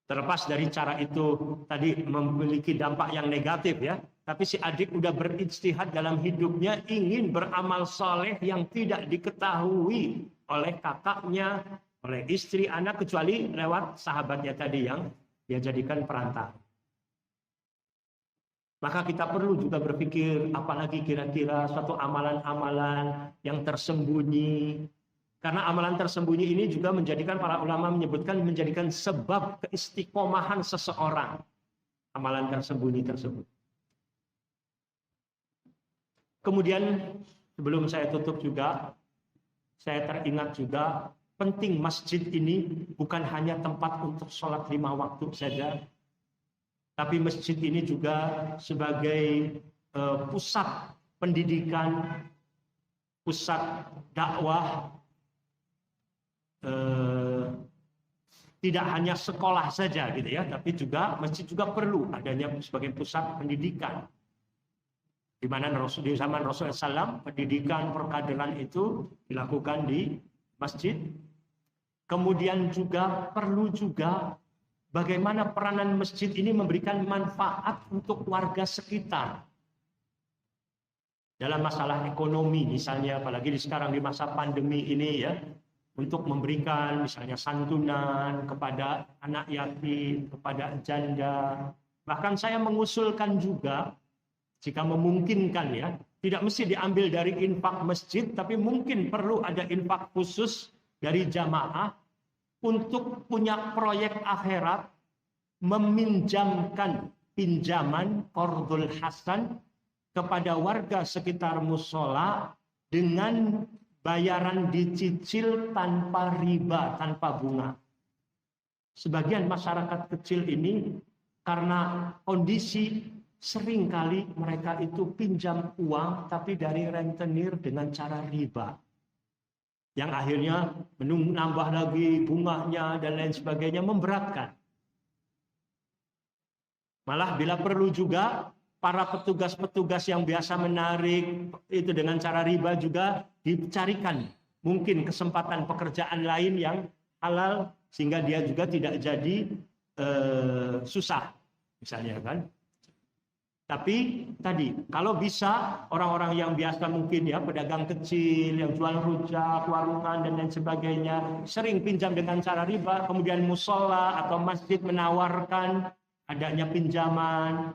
Terlepas dari cara itu tadi memiliki dampak yang negatif ya. Tapi si adik udah berijtihad dalam hidupnya ingin beramal soleh yang tidak diketahui oleh kakaknya, oleh istri, anak, kecuali lewat sahabatnya tadi yang dia jadikan perantara. Maka kita perlu juga berpikir apalagi kira-kira suatu amalan-amalan yang tersembunyi. Karena amalan tersembunyi ini juga menjadikan para ulama menyebutkan menjadikan sebab keistiqomahan seseorang. Amalan tersembunyi tersebut. Kemudian sebelum saya tutup juga, saya teringat juga penting masjid ini bukan hanya tempat untuk sholat 5 waktu saja. Tapi masjid ini juga sebagai pusat pendidikan, pusat dakwah, tidak hanya sekolah saja gitu ya, tapi juga masjid juga perlu adanya sebagai pusat pendidikan. Di mana di zaman Rasulullah SAW pendidikan perkaderan itu dilakukan di masjid. Kemudian juga perlu juga bagaimana peranan masjid ini memberikan manfaat untuk warga sekitar. Dalam masalah ekonomi misalnya, apalagi sekarang di masa pandemi ini ya, untuk memberikan misalnya santunan kepada anak yatim, kepada janda. Bahkan saya mengusulkan juga, jika memungkinkan ya, tidak mesti diambil dari infak masjid, tapi mungkin perlu ada infak khusus dari jamaah untuk punya proyek akhirat, meminjamkan pinjaman qardul hasan kepada warga sekitar musola dengan bayaran dicicil tanpa riba, tanpa bunga. Sebagian masyarakat kecil ini karena kondisi seringkali mereka itu pinjam uang tapi dari rentenir dengan cara riba. Yang akhirnya menambah lagi bunganya dan lain sebagainya, memberatkan. Malah bila perlu juga para petugas-petugas yang biasa menarik itu dengan cara riba juga dicarikan mungkin kesempatan pekerjaan lain yang halal sehingga dia juga tidak jadi susah misalnya kan. Tapi tadi kalau bisa orang-orang yang biasa mungkin ya pedagang kecil yang jual rujak, warungan dan lain sebagainya sering pinjam dengan cara riba, kemudian musola atau masjid menawarkan adanya pinjaman,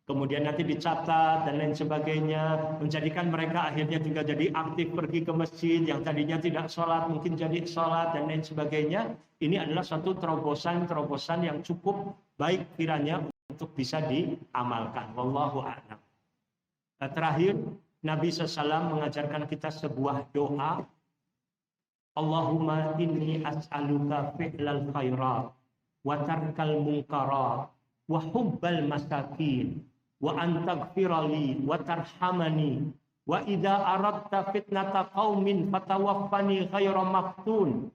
kemudian nanti dicatat dan lain sebagainya, menjadikan mereka akhirnya juga jadi aktif pergi ke masjid, yang tadinya tidak sholat mungkin jadi sholat dan lain sebagainya. Ini adalah satu terobosan-terobosan yang cukup baik kiranya untuk bisa diamalkan. Wallahu a'lam. Terakhir, Nabi SAW mengajarkan kita sebuah doa. Allahumma inni as'aluka fi'lal khairat wa tarkal munkarat wa hubbal masakin wa antaghfirali wa tarhamani wa idza aradta fitnata qaumin fatawaffani ghairu maftun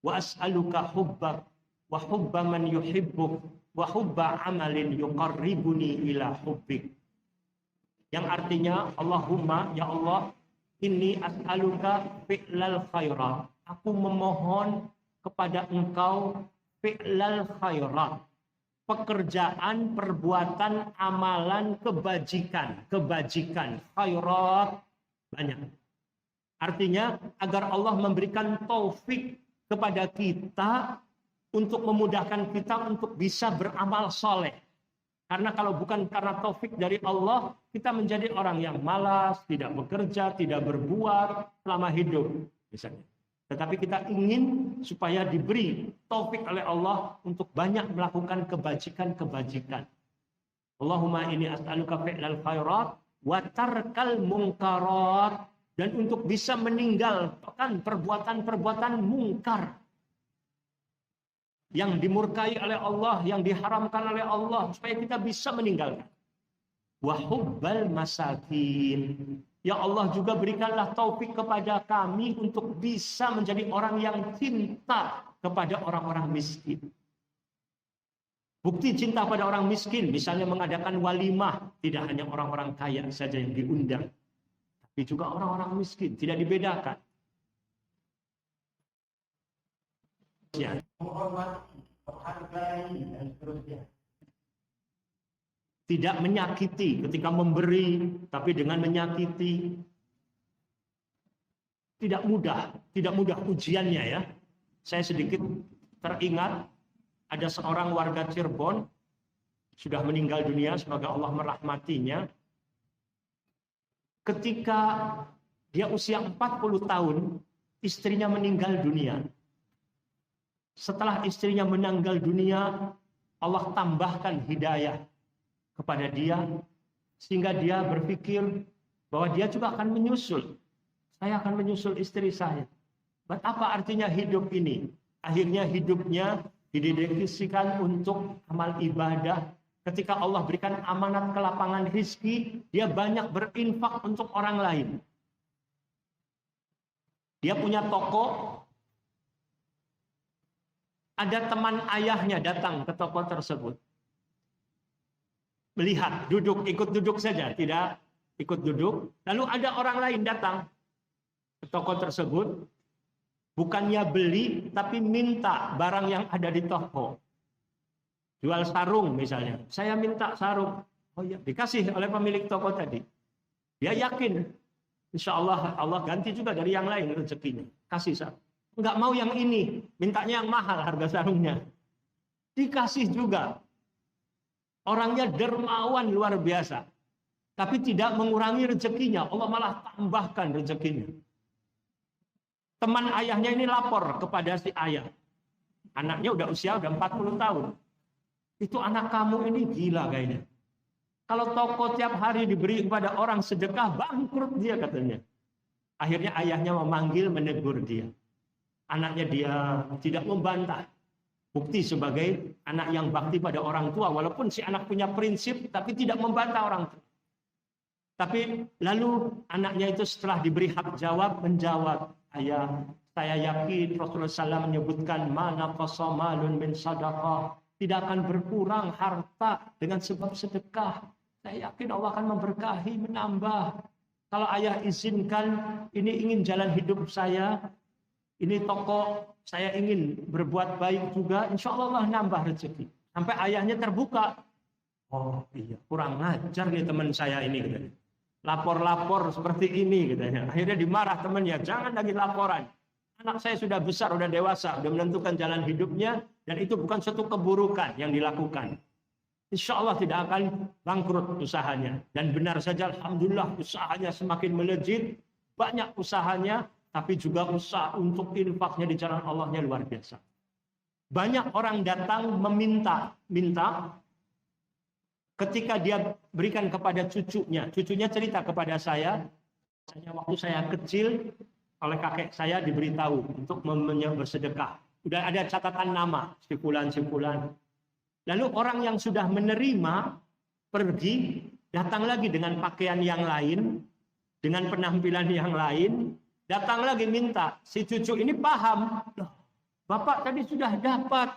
wa as'aluka hubbak wa hubba man yuhibbuk wa hubba amalin yuqarribuni ila hubbik. Yang artinya, Allahumma ya Allah, inni as'aluka fi'lal khairat. Aku memohon kepada Engkau fi'lal khairat. Pekerjaan, perbuatan, amalan, kebajikan, khairat banyak. Artinya agar Allah memberikan taufik kepada kita untuk memudahkan kita untuk bisa beramal soleh. Karena kalau bukan karena taufik dari Allah, kita menjadi orang yang malas, tidak bekerja, tidak berbuat selama hidup misalnya. Tetapi kita ingin supaya diberi taufik oleh Allah untuk banyak melakukan kebajikan-kebajikan. Allahumma inni as'aluka fi'lal khairat wa tarkal munkarat, dan untuk bisa meninggalkan perbuatan-perbuatan mungkar yang dimurkai oleh Allah, yang diharamkan oleh Allah, supaya kita bisa meninggalkan. wa hubbal masakin. Ya Allah juga berikanlah taufik kepada kami untuk bisa menjadi orang yang cinta kepada orang-orang miskin. Bukti cinta pada orang miskin, misalnya mengadakan walimah, tidak hanya orang-orang kaya saja yang diundang, tapi juga orang-orang miskin, tidak dibedakan. Ya. Menghormati, menghargai, dan seterusnya. Tidak menyakiti ketika memberi, tapi dengan menyakiti. Tidak mudah ujiannya ya. Saya sedikit teringat, ada seorang warga Cirebon, sudah meninggal dunia, semoga Allah merahmatinya. Ketika dia usia 40 tahun, istrinya meninggal dunia. Setelah istrinya meninggal dunia, Allah tambahkan hidayah kepada dia, sehingga dia berpikir bahwa dia juga akan menyusul. Saya akan menyusul istri saya. Apa artinya hidup ini? Akhirnya hidupnya didedikasikan untuk amal ibadah. Ketika Allah berikan amanat ke lapangan rizki, dia banyak berinfak untuk orang lain. Dia punya toko. Ada teman ayahnya datang ke toko tersebut. Melihat, ikut duduk saja, tidak ikut duduk. Lalu ada orang lain datang ke toko tersebut, bukannya beli, tapi minta barang yang ada di toko. Jual sarung misalnya, saya minta sarung. Oh ya, dikasih oleh pemilik toko tadi. Dia yakin, insya Allah Allah ganti juga dari yang lain rezekinya. Kasih sarung. Enggak mau yang ini, mintanya yang mahal harga sarungnya. Dikasih juga. Orangnya dermawan luar biasa. Tapi tidak mengurangi rezekinya. Allah malah tambahkan rezekinya. Teman ayahnya ini lapor kepada si ayah. Anaknya udah 40 tahun. Itu anak kamu ini gila kayaknya. Kalau toko tiap hari diberi kepada orang sedekah, bangkrut dia katanya. Akhirnya ayahnya memanggil, menegur dia. Anaknya dia tidak membantah. Bukti sebagai anak yang bakti pada orang tua, walaupun si anak punya prinsip, tapi tidak membantah orang tua. Tapi lalu anaknya itu setelah diberi hak jawab, menjawab, ayah, saya yakin Rasulullah SAW menyebutkan, mana qasamalun min sadaqah, tidak akan berkurang harta dengan sebab sedekah. Saya yakin Allah akan memberkahi, menambah. Kalau ayah izinkan, ini ingin jalan hidup saya, ini toko, saya ingin berbuat baik juga, insya Allah nambah rezeki. Sampai ayahnya terbuka. Oh iya, kurang ngajar nih teman saya ini. Katanya. Lapor-lapor seperti ini. Katanya. Akhirnya dimarah temannya, jangan lagi laporan. Anak saya sudah besar, sudah dewasa, sudah menentukan jalan hidupnya, dan itu bukan suatu keburukan yang dilakukan. Insya Allah tidak akan bangkrut usahanya. Dan benar saja, alhamdulillah usahanya semakin melejit, banyak usahanya, tapi juga usaha untuk infaknya di jalan Allahnya luar biasa. Banyak orang datang minta ketika dia berikan kepada cucunya. Cucunya cerita kepada saya, waktu saya kecil, oleh kakek saya diberitahu untuk bersedekah. Sudah ada catatan nama, sifulan. Lalu orang yang sudah menerima, pergi, datang lagi dengan pakaian yang lain, dengan penampilan yang lain, datang lagi minta. Si cucu ini paham. Loh, Bapak tadi sudah dapat.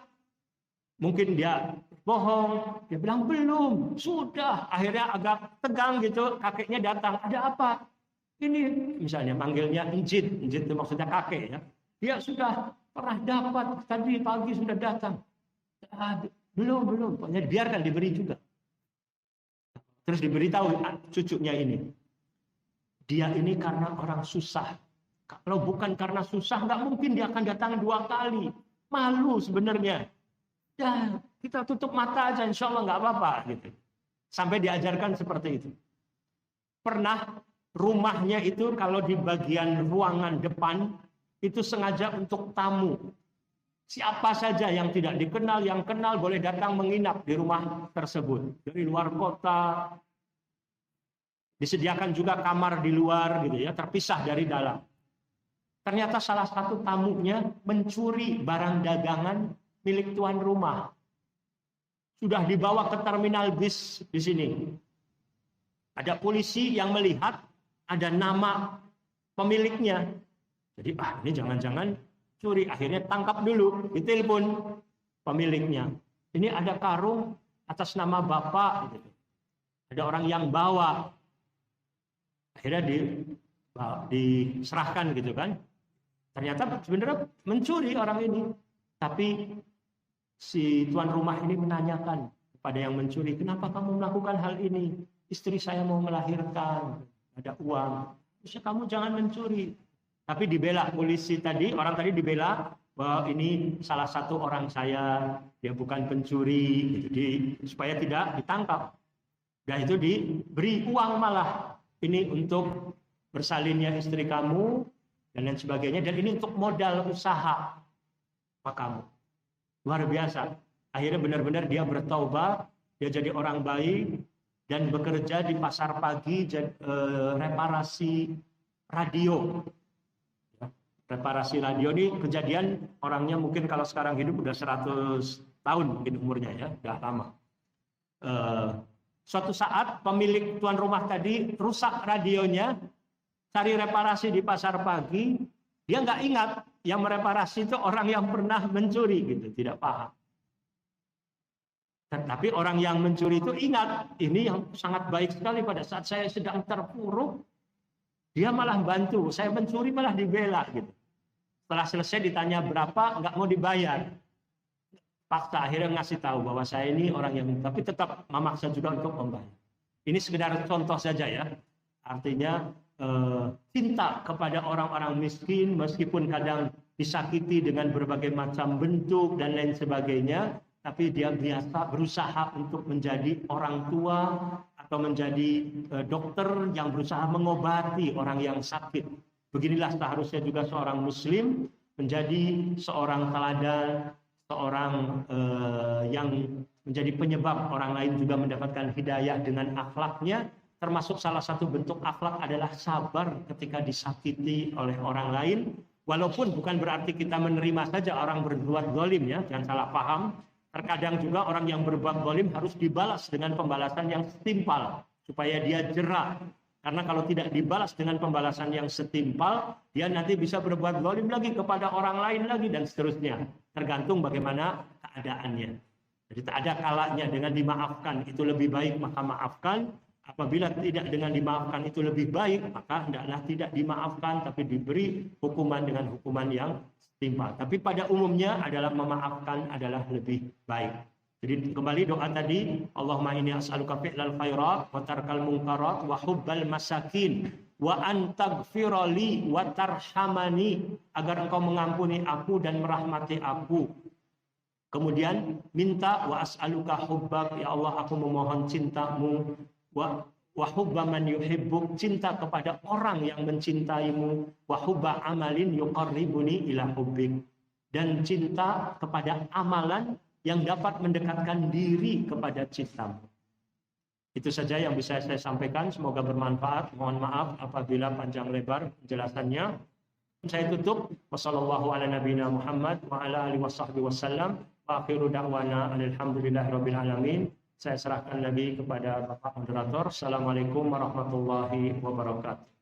Mungkin dia bohong. Dia bilang belum. Sudah. Akhirnya agak tegang gitu. Kakeknya datang. Ada apa? Ini misalnya manggilnya Injit. Injit itu maksudnya kakek ya. Dia sudah pernah dapat. Tadi pagi sudah datang. Belum. Pokoknya biarkan diberi juga. Terus diberitahu cucunya ini. Dia ini karena orang susah. Kalau bukan karena susah, nggak mungkin dia akan datang 2 kali. Malu sebenarnya. Ya, kita tutup mata aja, insya Allah nggak apa-apa. Gitu. Sampai diajarkan seperti itu. Pernah rumahnya itu kalau di bagian ruangan depan, itu sengaja untuk tamu. Siapa saja yang tidak dikenal, yang kenal boleh datang menginap di rumah tersebut. Dari luar kota. Disediakan juga kamar di luar, gitu ya, terpisah dari dalam. Ternyata salah satu tamunya mencuri barang dagangan milik tuan rumah. Sudah dibawa ke terminal bis di sini. Ada polisi yang melihat ada nama pemiliknya. Jadi ini jangan-jangan curi. Akhirnya tangkap dulu, ditelepon pemiliknya. Ini ada karung atas nama bapak. Gitu. Ada orang yang bawa. Akhirnya diserahkan gitu kan. Ternyata sebenarnya mencuri orang ini. Tapi si tuan rumah ini menanyakan kepada yang mencuri, kenapa kamu melakukan hal ini? Istri saya mau melahirkan, ada uang. Terus kamu jangan mencuri. Tapi dibela polisi tadi, orang tadi dibela bahwa ini salah satu orang saya, dia bukan pencuri, gitu, supaya tidak ditangkap. Dan itu diberi uang malah. Ini untuk bersalinnya istri kamu, dan lain sebagainya. Dan ini untuk modal usaha kamu. Luar biasa. Akhirnya benar-benar dia bertaubat, dia jadi orang baik, dan bekerja di pasar pagi reparasi radio. Reparasi radio ini kejadian orangnya mungkin kalau sekarang hidup udah 100 tahun mungkin umurnya ya, udah lama. Suatu saat pemilik tuan rumah tadi rusak radionya, cari reparasi di pasar pagi, dia nggak ingat yang mereparasi itu orang yang pernah mencuri gitu, tidak paham. Tapi orang yang mencuri itu ingat, ini yang sangat baik sekali pada saat saya sedang terpuruk, dia malah bantu, saya mencuri malah dibela gitu. Setelah selesai ditanya berapa, nggak mau dibayar. Paksa akhirnya ngasih tahu bahwa saya ini orang yang, tapi tetap memaksa juga untuk membayar. Ini sekedar contoh saja ya. Artinya cinta kepada orang-orang miskin meskipun kadang disakiti dengan berbagai macam bentuk dan lain sebagainya, tapi dia biasa berusaha untuk menjadi orang tua atau menjadi dokter yang berusaha mengobati orang yang sakit. Beginilah seharusnya juga seorang muslim menjadi seorang teladan, seorang yang menjadi penyebab orang lain juga mendapatkan hidayah dengan akhlaknya. Termasuk salah satu bentuk akhlak adalah sabar ketika disakiti oleh orang lain. Walaupun bukan berarti kita menerima saja orang berbuat zalim ya, jangan salah paham. Terkadang juga orang yang berbuat zalim harus dibalas dengan pembalasan yang setimpal supaya dia jerah. Karena kalau tidak dibalas dengan pembalasan yang setimpal, dia nanti bisa berbuat zalim lagi kepada orang lain lagi dan seterusnya. Tergantung bagaimana keadaannya. Jadi tak ada kalanya dengan dimaafkan itu lebih baik maka maafkan. Apabila tidak dengan dimaafkan itu lebih baik, maka hendaklah tidak dimaafkan, tapi diberi hukuman dengan hukuman yang setimpal. Tapi pada umumnya adalah memaafkan adalah lebih baik. Jadi kembali doa tadi, Allahumma inni as'aluka fi'lal khairat wa tarkal munkarat wa hubbal masakin wa an taghfira li wa tarhamani, agar engkau mengampuni aku dan merahmati aku. Kemudian minta wa as'aluka hubbak, ya Allah aku memohon cintamu, wa hubba man yuhibbuk, cinta kepada orang yang mencintaimu, wa hubba amalin yuqarribuni ila hubbik, dan cinta kepada amalan yang dapat mendekatkan diri kepada cintamu. Itu saja yang bisa saya sampaikan, semoga bermanfaat. Mohon maaf apabila panjang lebar penjelasannya. Saya tutup, wassallallahu ala nabiyina Muhammad wa ala alihi wasallam, wa akhiru da'wana alhamdulillahirabbil alamin. Saya serahkan lagi kepada Bapak Moderator. Assalamualaikum warahmatullahi wabarakatuh.